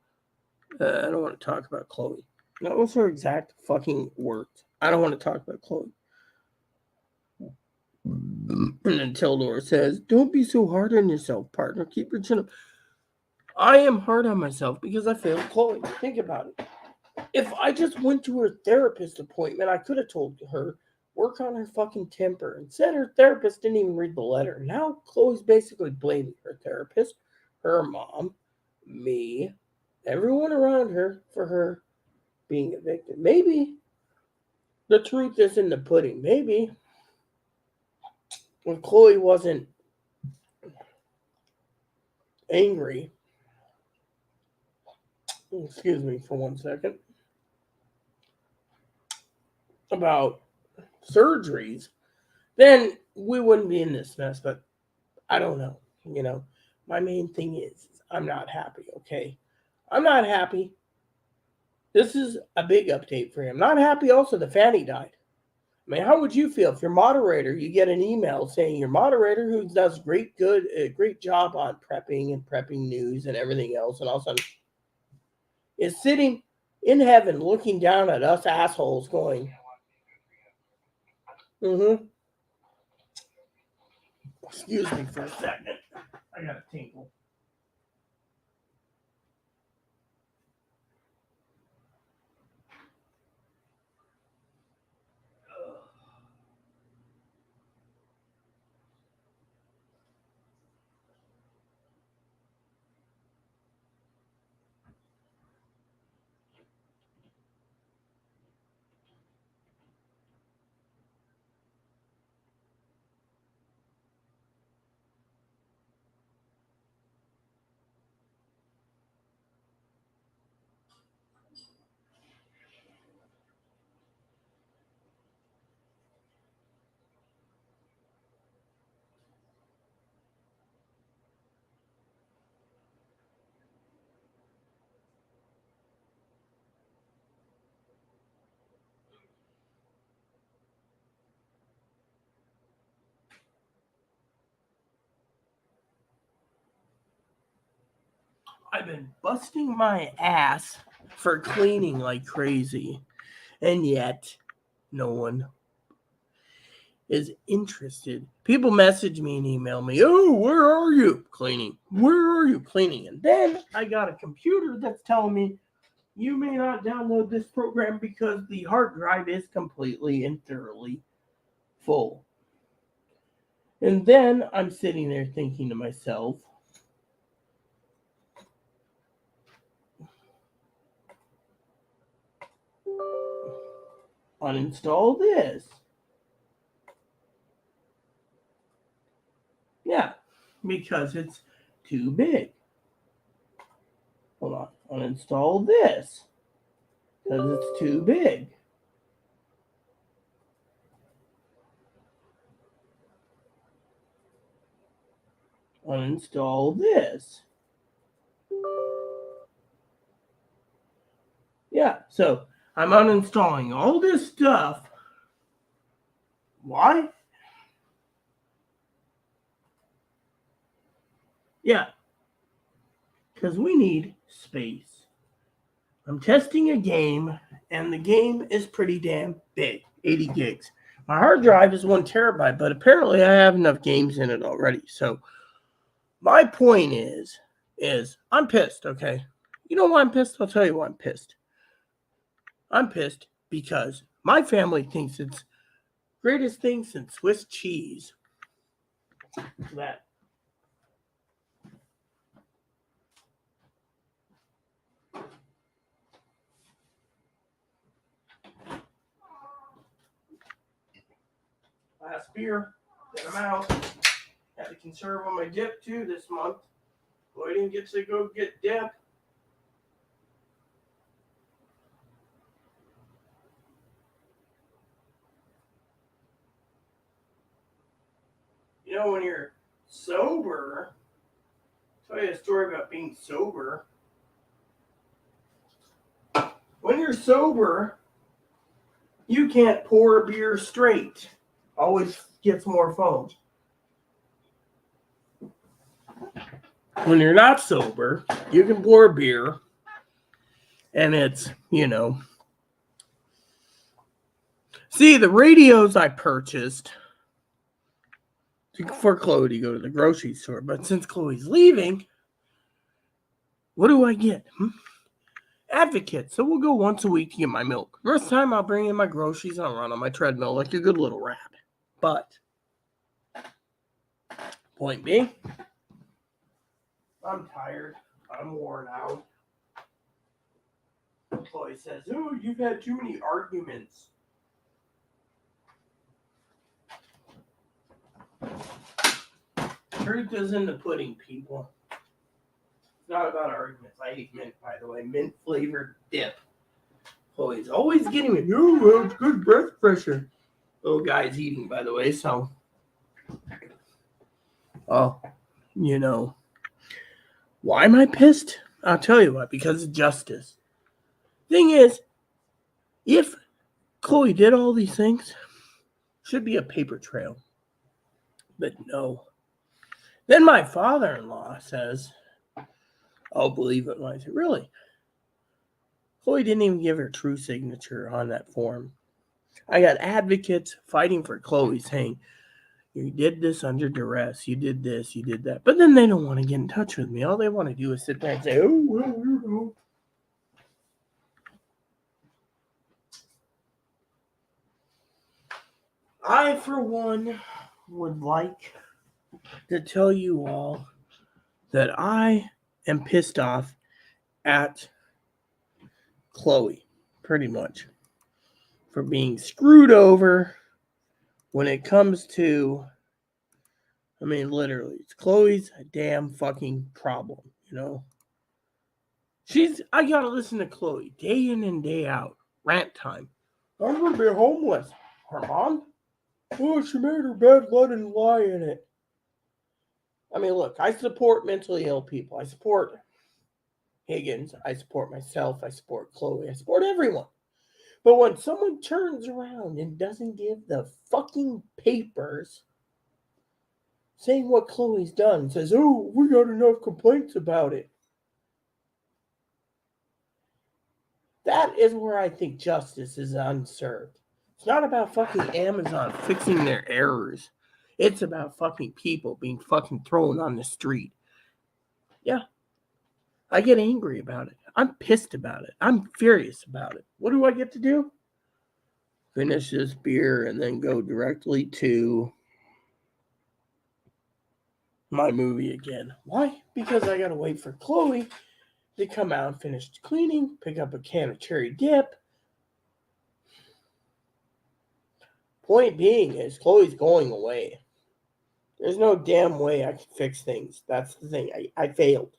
I don't want to talk about Chloe. That was her exact fucking words. I don't want to talk about Chloe. And then Tildor says, don't be so hard on yourself, partner. Keep your chin up. I am hard on myself because I failed Chloe. Think about it. If I just went to her therapist appointment, I could have told her, work on her fucking temper. Instead, her therapist didn't even read the letter. Now, Chloe's basically blaming her therapist, her mom, me, everyone around her for her being a victim. Maybe The truth is in the pudding. Maybe when Chloe wasn't angry, excuse me for 1 second, about surgeries, then we wouldn't be in this mess. But I don't know. You know, my main thing is I'm not happy, okay? I'm not happy. This is a big update for him. Not happy also the Fanny died. I mean, how would you feel if your moderator, you get an email saying your moderator who does great job on prepping news and everything else, and all of a sudden is sitting in heaven looking down at us assholes going, mm-hmm. Excuse me for a second. I got a tinkle. I've been busting my ass for cleaning like crazy, and yet no one is interested. People message me and email me, "Oh, where are you cleaning? Where are you cleaning?" And then I got a computer that's telling me you may not download this program because the hard drive is completely and thoroughly full. And then I'm sitting there thinking to myself, uninstall this. Yeah, because it's too big. Hold on. Uninstall this because it's too big. Uninstall this. Yeah, so I'm uninstalling all this stuff. Why? Yeah, because we need space. I'm testing a game, and the game is pretty damn big, 80 gigs. My hard drive is 1 terabyte, but apparently I have enough games in it already. So my point is I'm pissed, okay? You know why I'm pissed? I'll tell you why I'm pissed. I'm pissed because my family thinks it's greatest thing since Swiss cheese. That last beer that I'm out. Had to conserve on my dip too this month. Boy, I didn't get to go get dip. You know, when you're sober, I'll tell you a story about being sober. When you're sober, you can't pour beer straight. Always gets more foam. When you're not sober, you can pour beer, and it's, you know. See, the radios I purchased for Chloe to go to the grocery store, but since Chloe's leaving, what do I get? Advocate. So we'll go once a week to get my milk. The rest time I'll bring in my groceries and I'll run on my treadmill like a good little rat. But point being, I'm tired. I'm worn out. Chloe says, "Oh, you've had too many arguments." Truth is in the pudding, people. It's not about arguments. I hate mint, by the way. Mint flavored dip. Always getting me. Oh, well, it's good breath fresher. Little guy's eating, by the way, so. Oh, you know. Why am I pissed? I'll tell you what, because of justice. Thing is, if Chloe did all these things, should be a paper trail. But no. Then my father-in-law says, I'll believe it when I say, really? Chloe didn't even give her true signature on that form. I got advocates fighting for Chloe saying, you did this under duress, you did this, you did that. But then they don't want to get in touch with me. All they want to do is sit there and say, oh, well, you know. I, for one, would like to tell you all that I am pissed off at Chloe, pretty much, for being screwed over when it comes to, I mean, literally, it's Chloe's damn fucking problem, you know? I gotta listen to Chloe day in and day out, rant time. I'm gonna be homeless. Her mom? Oh, she made her bed, let and lie in it. I mean, look, I support mentally ill people. I support Higgins. I support myself. I support Chloe. I support everyone. But when someone turns around and doesn't give the fucking papers saying what Chloe's done, says, oh, we got enough complaints about it. That is where I think justice is unserved. It's not about fucking Amazon fixing their errors. It's about fucking people being fucking thrown on the street. Yeah. I get angry about it. I'm pissed about it. I'm furious about it. What do I get to do? Finish this beer and then go directly to my movie again. Why? Because I gotta wait for Chloe to come out and finish cleaning, pick up a can of cherry dip. Point being is Chloe's going away. There's no damn way I can fix things. That's the thing. I failed.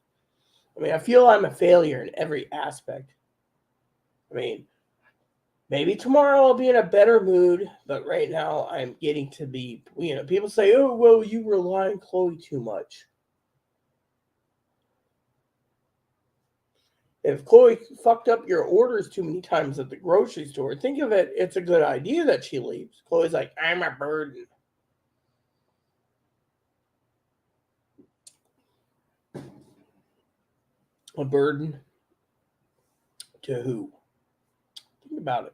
I mean, I feel I'm a failure in every aspect. I mean, maybe tomorrow I'll be in a better mood, but right now I'm getting to be, people say, oh, well, you rely on Chloe too much. If Chloe fucked up your orders too many times at the grocery store, think of it, it's a good idea that she leaves. Chloe's like, I'm a burden. A burden to who? Think about it.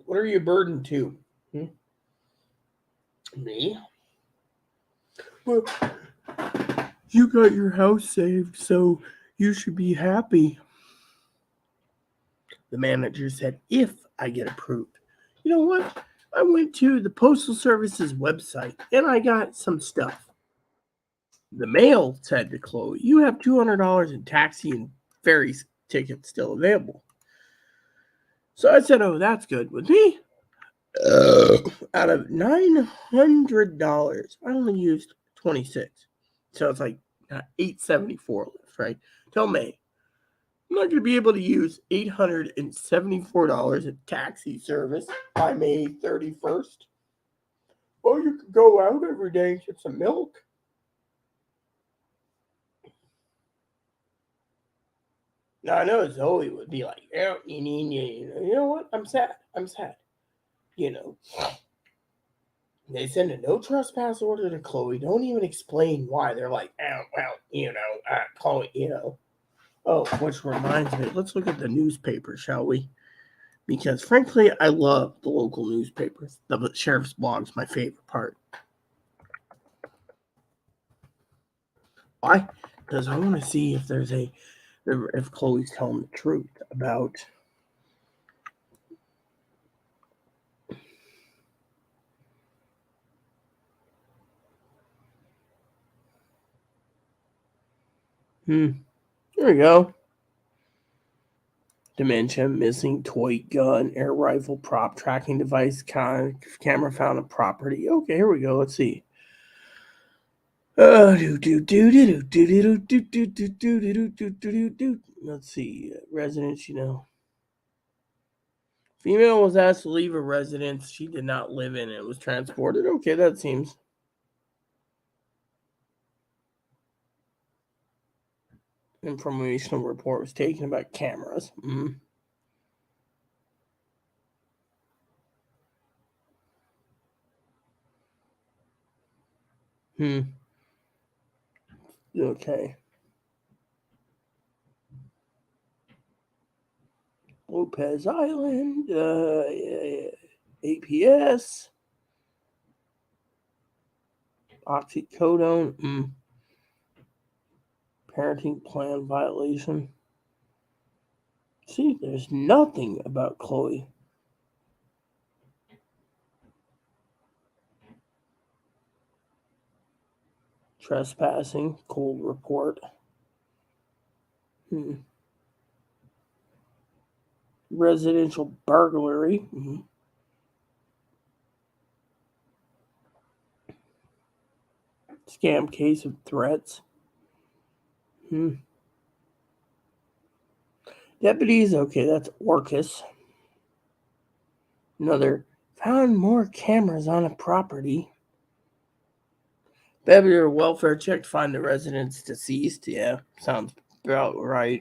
What are you a burden to? Me? Well, you got your house saved, so you should be happy. The manager said, if I get approved. You know what? I went to the Postal Service's website and I got some stuff. The mail said to Chloe, you have $200 in taxi and ferry tickets still available. So I said, oh, that's good. With me, out of $900, I only used 26. So it's like $874 left, right? Till May. I'm not going to be able to use $874 in taxi service by May 31st. Oh, you could go out every day and get some milk. Now, I know Zoe would be like, you know what? I'm sad. They send a no trespass order to Chloe. Don't even explain why. They're like, Chloe, Oh, which reminds me, let's look at the newspaper, shall we? Because frankly, I love the local newspapers. The sheriff's blog's my favorite part. Why? Because I want to see if if Chloe's telling the truth about Here we go. Dementia, missing toy gun, air rifle, prop, tracking device, camera found on property. Okay, here we go. Let's see. Let's see. Residence, Female was asked to leave a residence she did not live in and was transported. Okay, that seems. Informational report was taken about cameras. Okay. Lopez Island, APS, oxycodone, parenting plan violation. See, there's nothing about Chloe. Trespassing, cold report. Residential burglary. Scam case of threats. Deputies, okay, that's Orcus. Another, found more cameras on a property. Behavior welfare check to find the residents deceased. Yeah, sounds about right.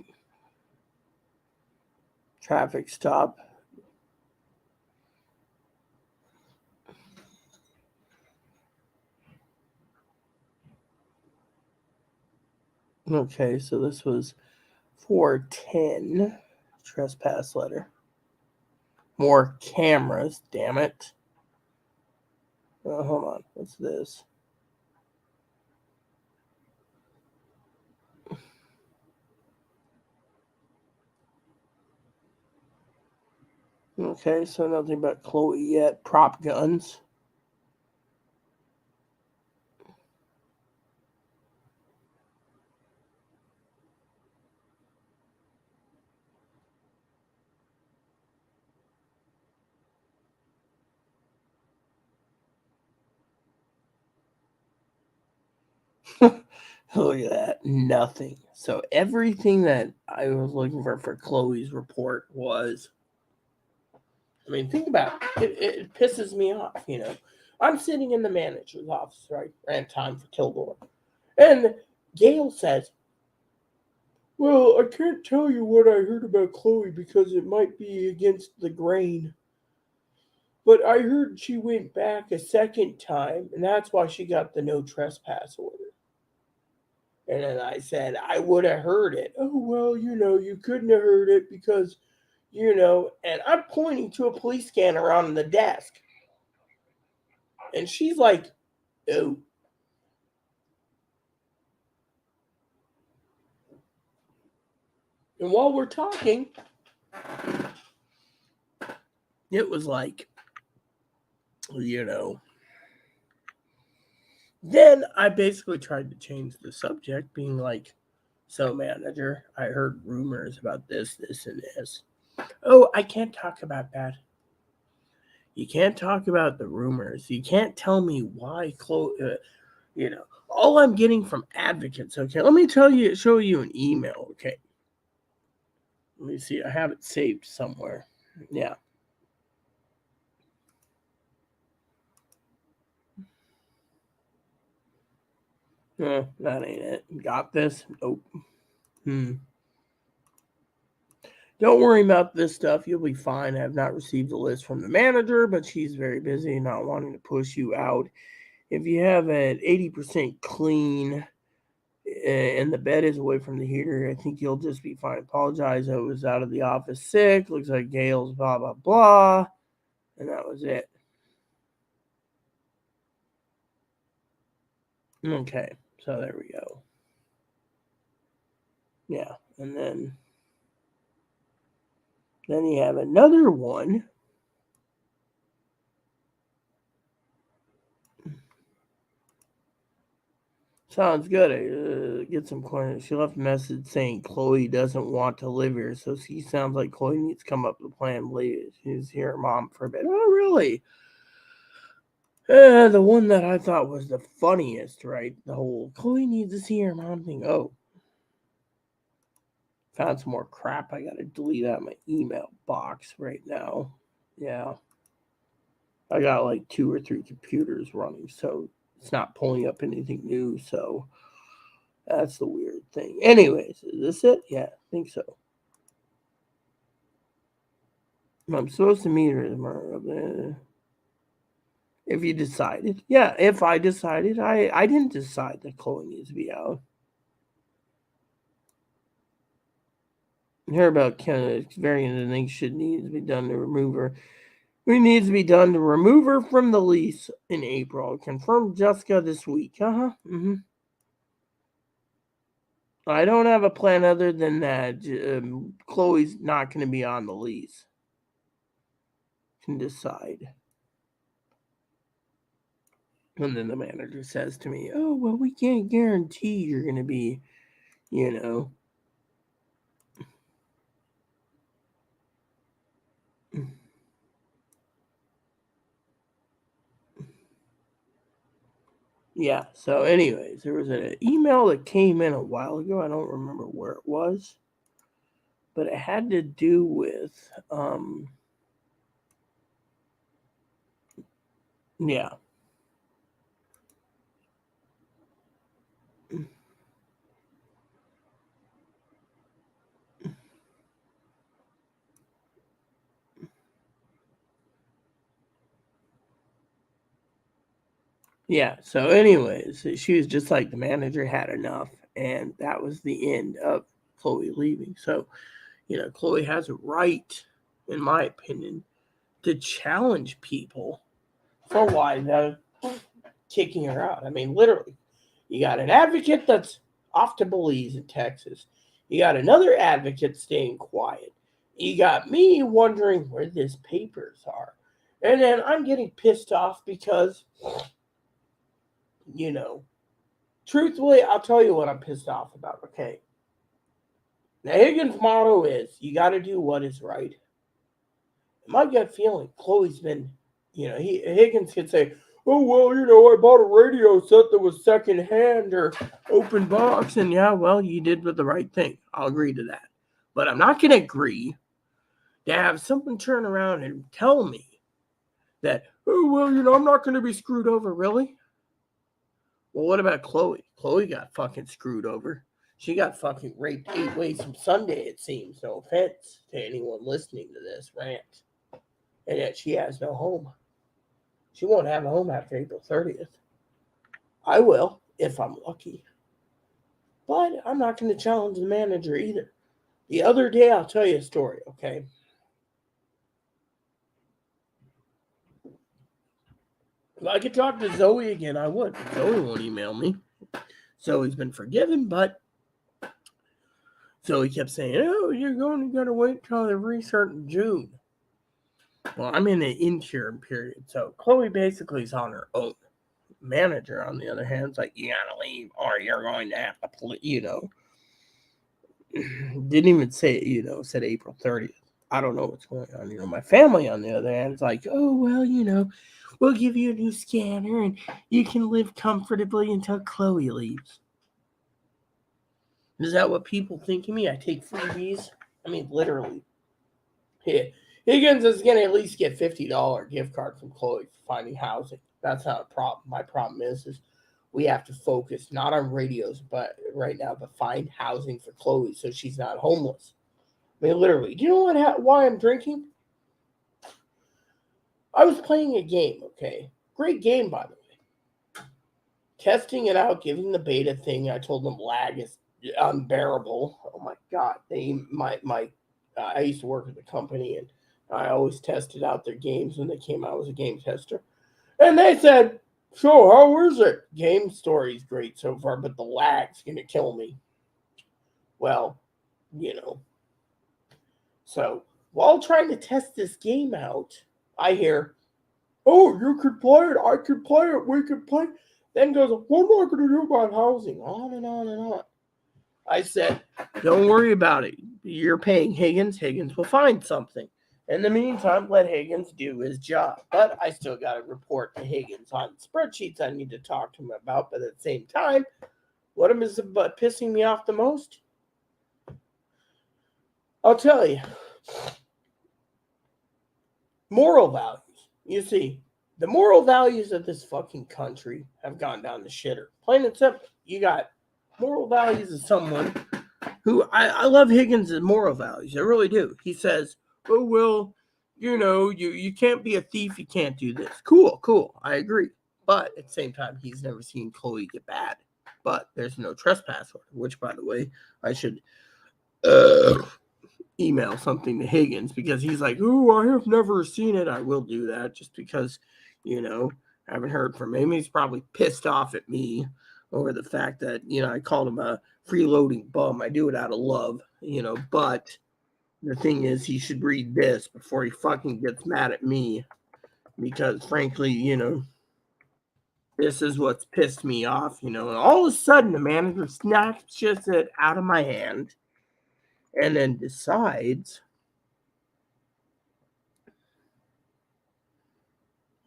Traffic stop. Okay, so this was 410 trespass letter. More cameras, damn it. Hold on, what's this? Okay, so nothing about Chloe yet. Prop guns. Look at that. Nothing. So everything that I was looking for Chloe's report was. I mean, think about it. It pisses me off, I'm sitting in the manager's office, right? Ran time for Kilgore. And Gail says, well, I can't tell you what I heard about Chloe because it might be against the grain. But I heard she went back a second time, and that's why she got the no trespass order. And then I said, I would have heard it. Oh, well, you couldn't have heard it because, and I'm pointing to a police scanner on the desk. And she's like, oh. And while we're talking, it was like, Then I basically tried to change the subject, being like, so manager, I heard rumors about this, and this. Oh, I can't talk about that. You can't talk about the rumors. You can't tell me why Chloe, all I'm getting from advocates. Okay, let me show you an email. Okay. Let me see. I have it saved somewhere. Yeah. That ain't it. Got this? Nope. Don't worry about this stuff. You'll be fine. I have not received a list from the manager, but she's very busy, not wanting to push you out. If you have an 80% clean and the bed is away from the heater, I think you'll just be fine. Apologize. I was out of the office sick. Looks like Gail's blah, blah, blah. And that was it. Okay. So there we go. Yeah. And then you have another one. Sounds good. Get some coin. She left a message saying Chloe doesn't want to live here, so she sounds like Chloe needs to come up with a plan. She's here, mom, for a bit. Oh, really? The one that I thought was the funniest, right? The whole Chloe needs to see her mom thing. Oh, found some more crap. I gotta delete out my email box right now. Yeah. I got like 2 or 3 computers running, so it's not pulling up anything new, so that's the weird thing. Anyways, is this it? Yeah, I think so. I'm supposed to meet her tomorrow. If you decided. Yeah, if I decided. I didn't decide that Chloe needs to be out. Hear about Canada's variant and things should need to be done to remove her. It needs to be done to remove her from the lease in April. Confirmed Jessica this week. I don't have a plan other than that. Chloe's not going to be on the lease. Can decide. And then the manager says to me, "Oh, well, we can't guarantee you're going to be, you know." Yeah, so anyways, there was an email that came in a while ago. I don't remember where it was, but it had to do with, yeah. Yeah, so anyways, she was just like the manager had enough, and that was the end of Chloe leaving. So, Chloe has a right, in my opinion, to challenge people for why they're kicking her out. I mean, literally, you got an advocate that's off to Belize in Texas. You got another advocate staying quiet. You got me wondering where these papers are. And then I'm getting pissed off because, truthfully, I'll tell you what I'm pissed off about, okay? Now, Higgins' motto is, you got to do what is right. My gut feeling, Chloe's been, Higgins could say, "Oh, well, I bought a radio set that was secondhand or open box." And yeah, well, you did the right thing. I'll agree to that. But I'm not going to agree to have someone turn around and tell me that, "Oh, well, I'm not going to be screwed over." Really? Well, what about Chloe? Chloe got fucking screwed over. She got fucking raped 8 ways from Sunday, it seems. No offense to anyone listening to this rant. And yet she has no home. She won't have a home after April 30th. I will, if I'm lucky. But I'm not going to challenge the manager either. The other day, I'll tell you a story, okay? If I could talk to Zoe again, I would. Zoe won't email me. Zoe's been forgiven, but Zoe kept saying, "Oh, you're going to wait till the restart in June." Well, I'm in an interim period, so Chloe basically is on her own. Manager, on the other hand, is like, "You gotta leave, or you're going to have to, Didn't even say it, said April 30th. I don't know what's going on. My family, on the other hand, is like, "Oh, well, we'll give you a new scanner and you can live comfortably until Chloe leaves." Is that what people think of me? I take freebies? I mean, literally. Yeah. Higgins is going to at least get $50 gift card from Chloe for finding housing. That's not a problem. My problem is we have to focus not on radios, but right now, but find housing for Chloe so she's not homeless. I mean, literally. Do you know why I'm drinking? I was playing a game, okay? Great game, by the way. Testing it out, giving the beta thing. I told them lag is unbearable. Oh my god! I used to work at the company, and I always tested out their games when they came out as a game tester. And they said, "So, how is it? Game story's great so far, but the lag's gonna kill me." Well, So, while trying to test this game out, I hear, "Oh, you could play it, I could play it, we could play." Then goes, "What am I going to do about housing?" On and on and on. I said, "Don't worry about it. You're paying Higgins. Higgins will find something." In the meantime, let Higgins do his job. But I still got to report to Higgins on spreadsheets I need to talk to him about. But at the same time, what is pissing me off the most? I'll tell you. Moral values. You see, the moral values of this fucking country have gone down the shitter. Plain and simple. You got moral values of someone who I love Higgins' moral values. I really do. He says, oh, well, you can't be a thief. You can't do this. Cool. I agree. But at the same time, he's never seen Chloe get bad. But there's no trespass order, which, by the way, I should email something to Higgins because he's like, oh, I have never seen it. I will do that just because, I haven't heard from him. He's probably pissed off at me over the fact that, I called him a freeloading bum. I do it out of love, but the thing is he should read this before he fucking gets mad at me because frankly, this is what's pissed me off, and all of a sudden the manager snatches it out of my hand and then decides,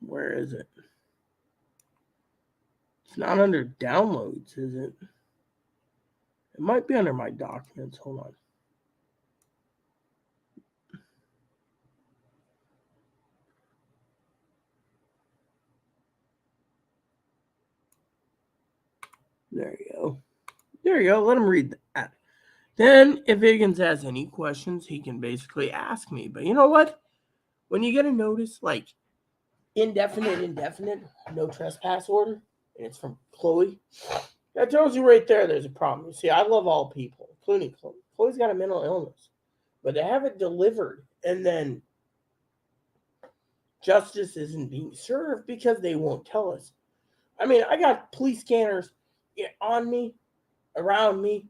where is it? It's not under downloads, is it? It might be under my documents. Hold on. There you go. Let him read that. Then, if Higgins has any questions, he can basically ask me. But you know what? When you get a notice like indefinite, no trespass order, and it's from Chloe, that tells you right there's a problem. You see, I love all people, including Chloe. Chloe's got a mental illness. But to have it delivered and then justice isn't being served because they won't tell us. I mean, I got police scanners on me, around me,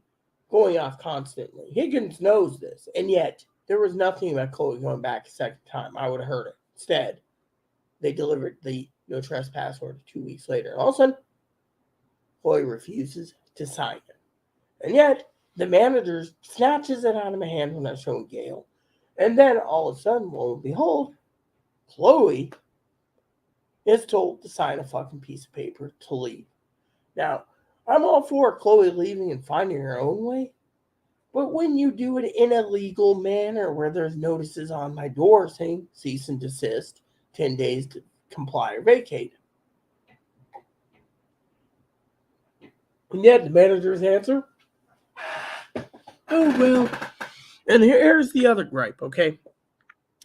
going off constantly. Higgins knows this, and yet there was nothing about Chloe going back a second time. I would have heard it. Instead, they delivered the no trespass order 2 weeks later. And all of a sudden, Chloe refuses to sign it. And yet, the manager snatches it out of my hand when I show Gail. And then, all of a sudden, lo and behold, Chloe is told to sign a fucking piece of paper to leave. Now, I'm all for Chloe leaving and finding her own way. But when you do it in a legal manner where there's notices on my door saying cease and desist, 10 days to comply or vacate. And yet the manager's answer, oh, well. And here's the other gripe, okay?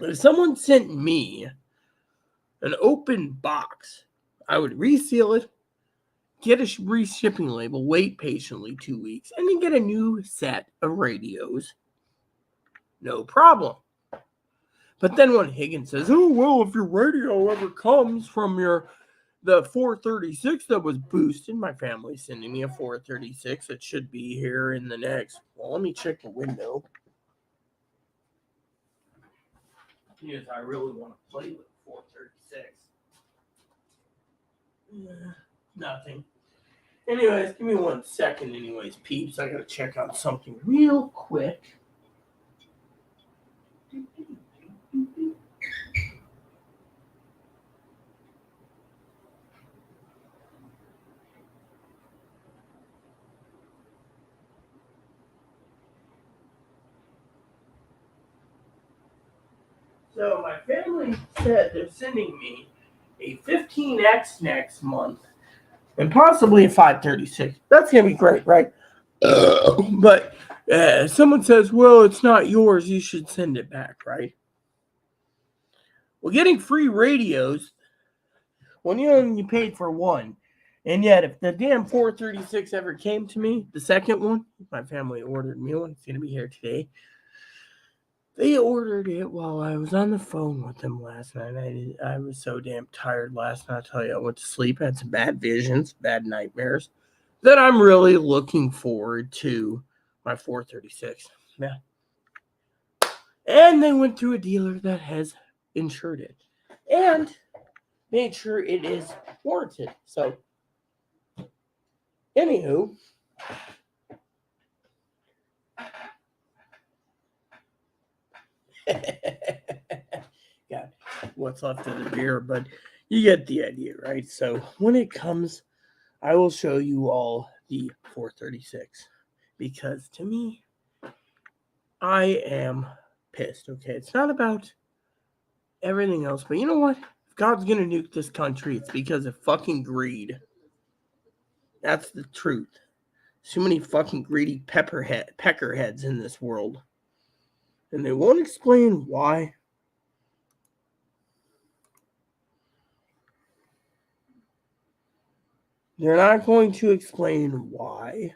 If someone sent me an open box, I would reseal it, get a reshipping label, wait patiently 2 weeks, and then get a new set of radios. No problem. But then when Higgins says, oh, well, if your radio ever comes from the 436 that was boosted, my family's sending me a 436. It should be here in the next. Well, let me check the window. Because I really want to play with 436. Nothing. Anyways, give me 1 second. Anyways, peeps, I gotta check on something real quick. So my family said they're sending me a 15X next month and possibly a 536. That's going to be great, right? But someone says, well, it's not yours. You should send it back, right? Well, getting free radios, when you only paid for one, and yet if the damn 436 ever came to me, the second one, my family ordered me one. It's going to be here today. They ordered it while I was on the phone with them last night. I was so damn tired last night. I tell you, I went to sleep, had some bad visions, bad nightmares, that I'm really looking forward to my 436. Yeah. And they went to a dealer that has insured it and made sure it is warranted. So, anywho, what's left of the beer, but you get the idea, right? So when it comes, I will show you all the 436 because to me, I am pissed. Okay, it's not about everything else, but you know what? If God's gonna nuke this country, it's because of fucking greed. That's the truth. Too many fucking greedy peckerheads in this world, and they won't explain why. They're not going to explain why.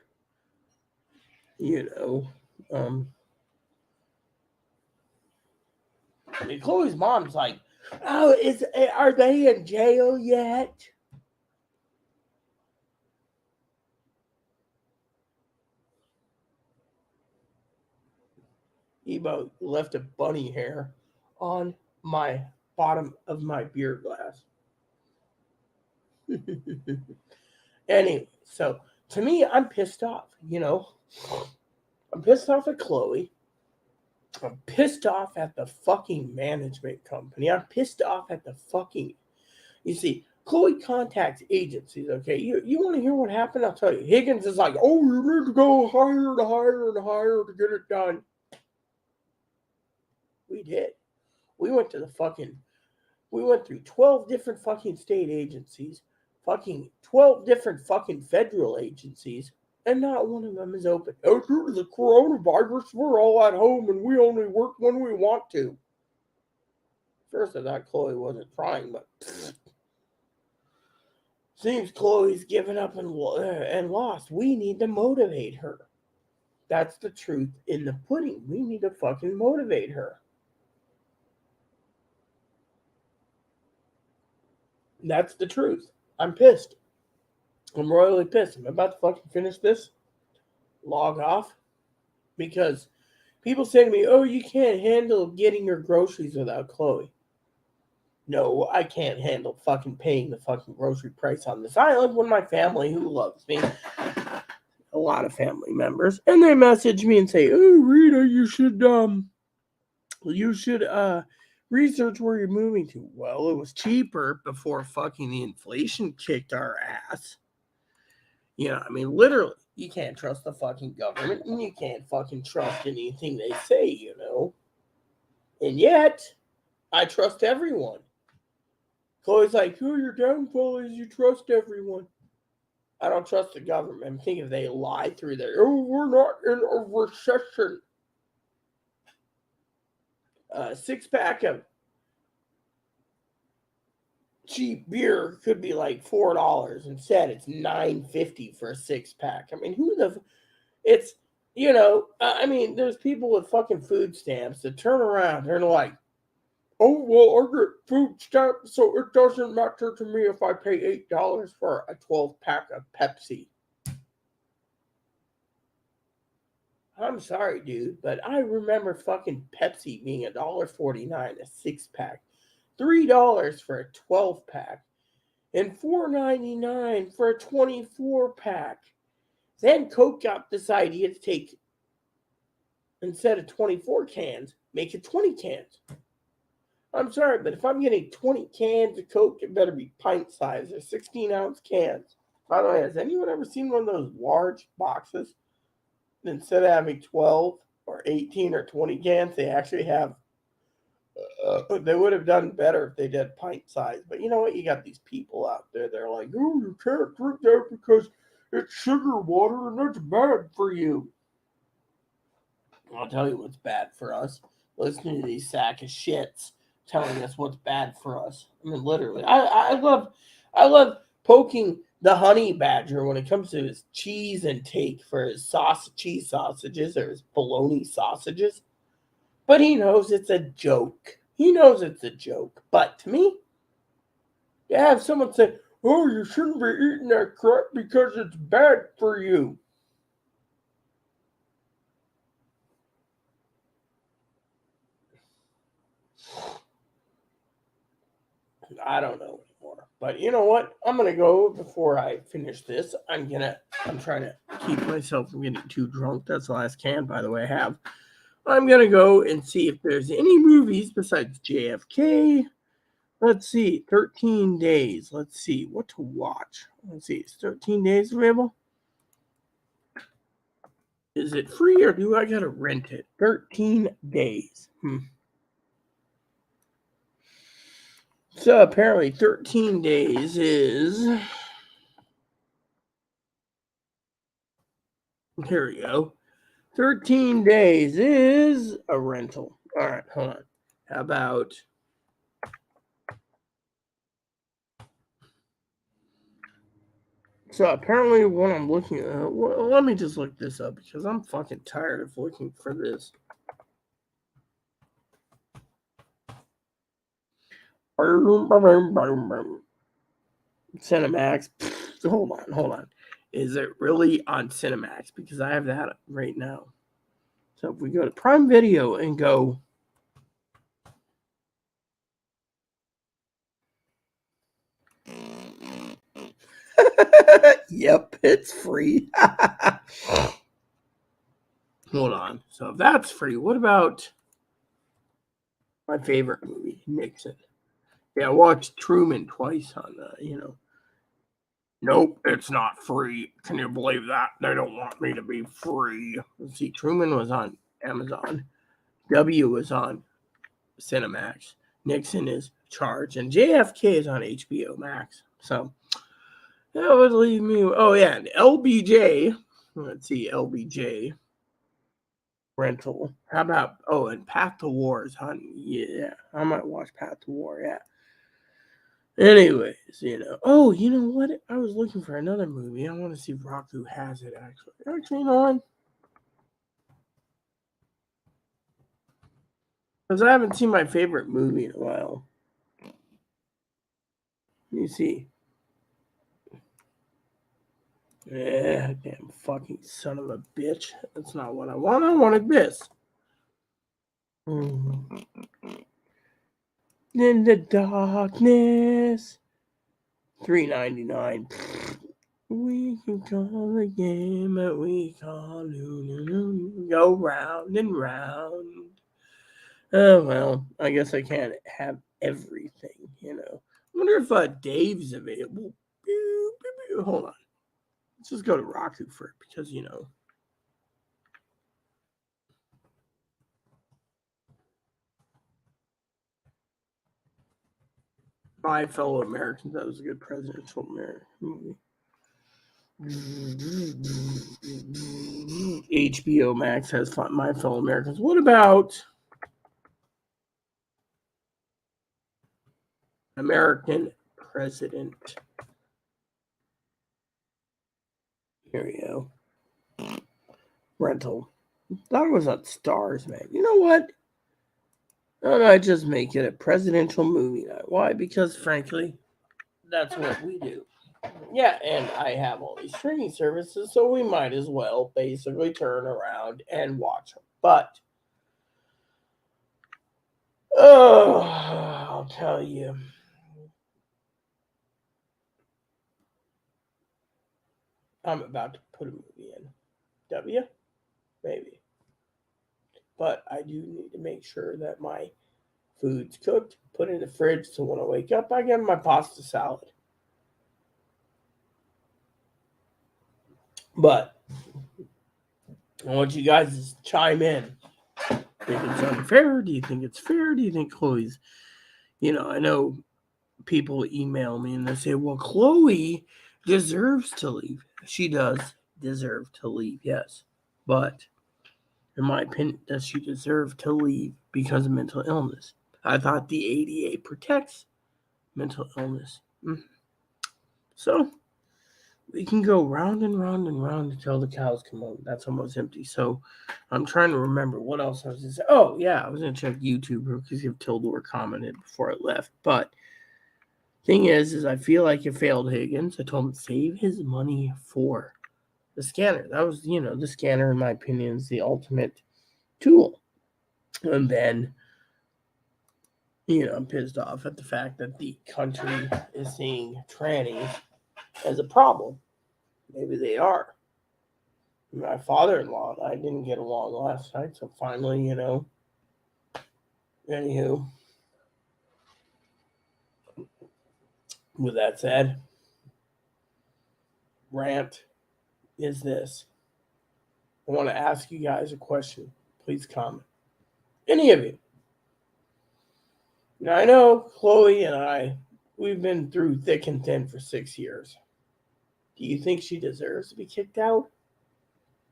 You know, I mean, Chloe's mom's like, "Oh, are they in jail yet?" Ebo left a bunny hair on my bottom of my beer glass. Anyway, so to me, I'm pissed off. You know, I'm pissed off at Chloe. I'm pissed off at the fucking management company. I'm pissed off at the fucking. You see, Chloe contacts agencies. Okay, you want to hear what happened? I'll tell you. Higgins is like, "Oh, you need to go higher and higher and higher to get it done." We did. We went to the fucking. We went through 12 different fucking state agencies, fucking 12 different fucking federal agencies, and not one of them is open. Oh, due to the coronavirus, we're all at home and we only work when we want to. First, I thought Chloe wasn't trying, but seems Chloe's given up and lost. We need to motivate her. That's the truth in the pudding. We need to fucking motivate her. That's the truth. I'm pissed. I'm royally pissed. I'm about to fucking finish this, log off, because people say to me, "Oh, you can't handle getting your groceries without Chloe." No, I can't handle fucking paying the fucking grocery price on this island when my family, who loves me, a lot of family members, and they message me and say, "Oh, Rita, you should research where you're moving to." Well, it was cheaper before fucking the inflation kicked our ass. You know, I mean, literally, you can't trust the fucking government and you can't fucking trust anything they say, you know. And yet, I trust everyone. Chloe's like, "Oh, your downfall is you trust everyone." I don't trust the government. I think if they lie through their, "Oh, we're not in a recession." 6-pack of cheap beer could be like $4. Instead, it's $9.50 for a 6-pack. I mean, it's, you know, I mean, there's people with fucking food stamps that turn around and they're like, "Oh, well, I get food stamps, so it doesn't matter to me if I pay $8 for a 12-pack of Pepsi." I'm sorry, dude, but I remember fucking Pepsi being $1.49 a 6-pack, $3 for a 12-pack, and $4.99 for a 24-pack. Then Coke got this idea to take, instead of 24 cans, make it 20 cans. I'm sorry, but if I'm getting 20 cans of Coke, it better be pint size or 16-ounce cans. By the way, has anyone ever seen one of those large boxes? Instead of having 12 or 18 or 20 cans, they actually have, they would have done better if they did pint size. But you know what? You got these people out there, they're like, "Oh, you can't drink that because it's sugar water and that's bad for you." I'll tell you what's bad for us. Listening to these sack of shits telling us what's bad for us. I mean, literally, I love poking the honey badger when it comes to his cheese intake for his cheese sausages or his bologna sausages. But he knows it's a joke. He knows it's a joke. But to me, to have someone say, "Oh, you shouldn't be eating that crap because it's bad for you." I don't know anymore. But you know what? I'm gonna go before I finish this. I'm trying to keep myself from getting too drunk. That's the last can, by the way, I have. I'm gonna go and see if there's any movies besides JFK Let's see, 13 days. Let's see what to watch. Let's see, is 13 days available? Is it free or do I gotta rent it? 13 days. So apparently 13 days is... Here we go. 13 days is a rental. All right, hold on. How about... So apparently what I'm looking at... Well, let me just look this up because I'm fucking tired of looking for this. Cinemax. Hold on. Is it really on Cinemax? Because I have that right now. So if we go to Prime Video and go... Yep, it's free. Hold on. So if that's free, what about my favorite movie, Nixon? Yeah, I watched Truman twice on Nope, it's not free. Can you believe that? They don't want me to be free. Let's see, Truman was on Amazon. W was on Cinemax. Nixon is Charge. And JFK is on HBO Max. So that would leave me... Oh, yeah, and LBJ. Let's see, LBJ. Rental. How about... Oh, and Path to War is on... Yeah, I might watch Path to War, yeah. Anyways, oh, you know what? I was looking for another movie. I want to see if Roku has it, actually. Actually, you know what? Because I haven't seen my favorite movie in a while. Let me see. Yeah, damn fucking son of a bitch. That's not what I want. I wanted this. In the darkness. $3.99. We can call the game that we call go round and round. Oh, well, I guess I can't have everything, I wonder if Dave's available. Hold on. Let's just go to Roku for it because, My Fellow Americans, that was a good presidential movie. HBO Max has My Fellow Americans. What about American President? Here we go. Rental. Thought it was on Stars, man. You know what? No, I just make it a presidential movie night. Why? Because frankly, that's what we do. Yeah, and I have all these streaming services, so we might as well basically turn around and watch them. But, I'll tell you. I'm about to put a movie in. W? Maybe. But I do need to make sure that my food's cooked, put in the fridge, so when I wake up, I get my pasta salad. But I want you guys to chime in. Think it's unfair? Do you think it's fair? Do you think Chloe's... I know people email me and they say, well, Chloe deserves to leave. She does deserve to leave, yes. But in my opinion, does she deserve to leave because of mental illness? I thought the ADA protects mental illness. So we can go round and round and round until the cows come home. That's almost empty. So I'm trying to remember what else I was going to say. Oh, yeah, I was going to check YouTube because if Tildor commented before I left. But thing is I feel like it failed Higgins. I told him to save his money for the scanner. That was, the scanner, in my opinion, is the ultimate tool. And then, I'm pissed off at the fact that the country is seeing trannies as a problem. Maybe they are. My father-in-law and I didn't get along last night, so finally, anywho. With that said, rant is this. I want to ask you guys a question. Please comment. Any of you. Now, I know Chloe and I, we've been through thick and thin for 6 years. Do you think she deserves to be kicked out?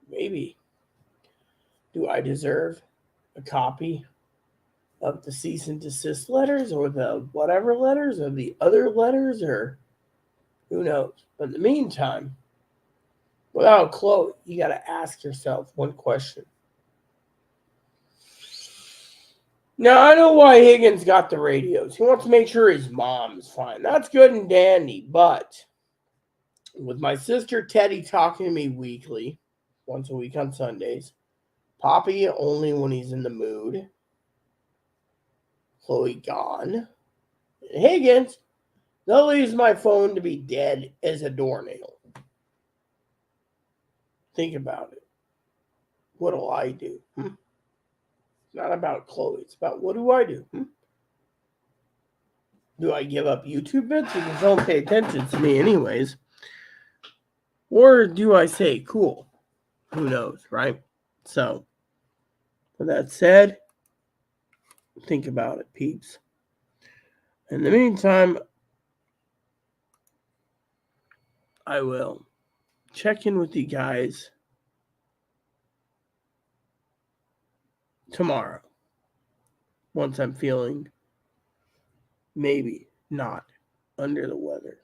Maybe. Do I deserve a copy of the cease and desist letters or the whatever letters or the other letters or who knows? But in the meantime, without Chloe, you got to ask yourself one question. Now, I know why Higgins got the radios. He wants to make sure his mom's fine. That's good and dandy, but with my sister Teddy talking to me weekly, once a week on Sundays, Poppy only when he's in the mood, Chloe gone, and Higgins, that leaves my phone to be dead as a doornail. Think about it. What'll I do? It's not about Chloe. It's about what do I do? Do I give up YouTube bits because don't pay attention to me anyways? Or do I say, cool? Who knows, right? So, with that said, think about it, peeps. In the meantime, I will check in with you guys tomorrow once I'm feeling maybe not under the weather.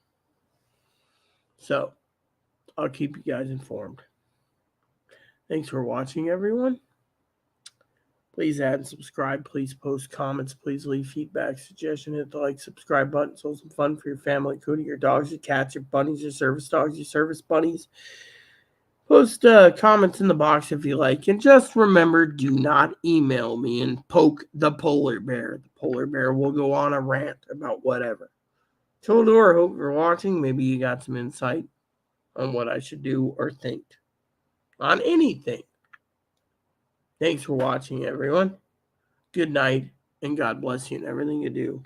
So, I'll keep you guys informed. Thanks for watching, everyone. Please add and subscribe. Please post comments. Please leave feedback, suggestion. Hit the like, subscribe button. So some fun for your family, including your dogs, your cats, your bunnies, your service dogs, your service bunnies. Post comments in the box if you like. And just remember, do not email me and poke the polar bear. The polar bear will go on a rant about whatever. Till the door, hope you're watching. Maybe you got some insight on what I should do or think on anything. Thanks for watching, everyone. Good night, and God bless you in everything you do.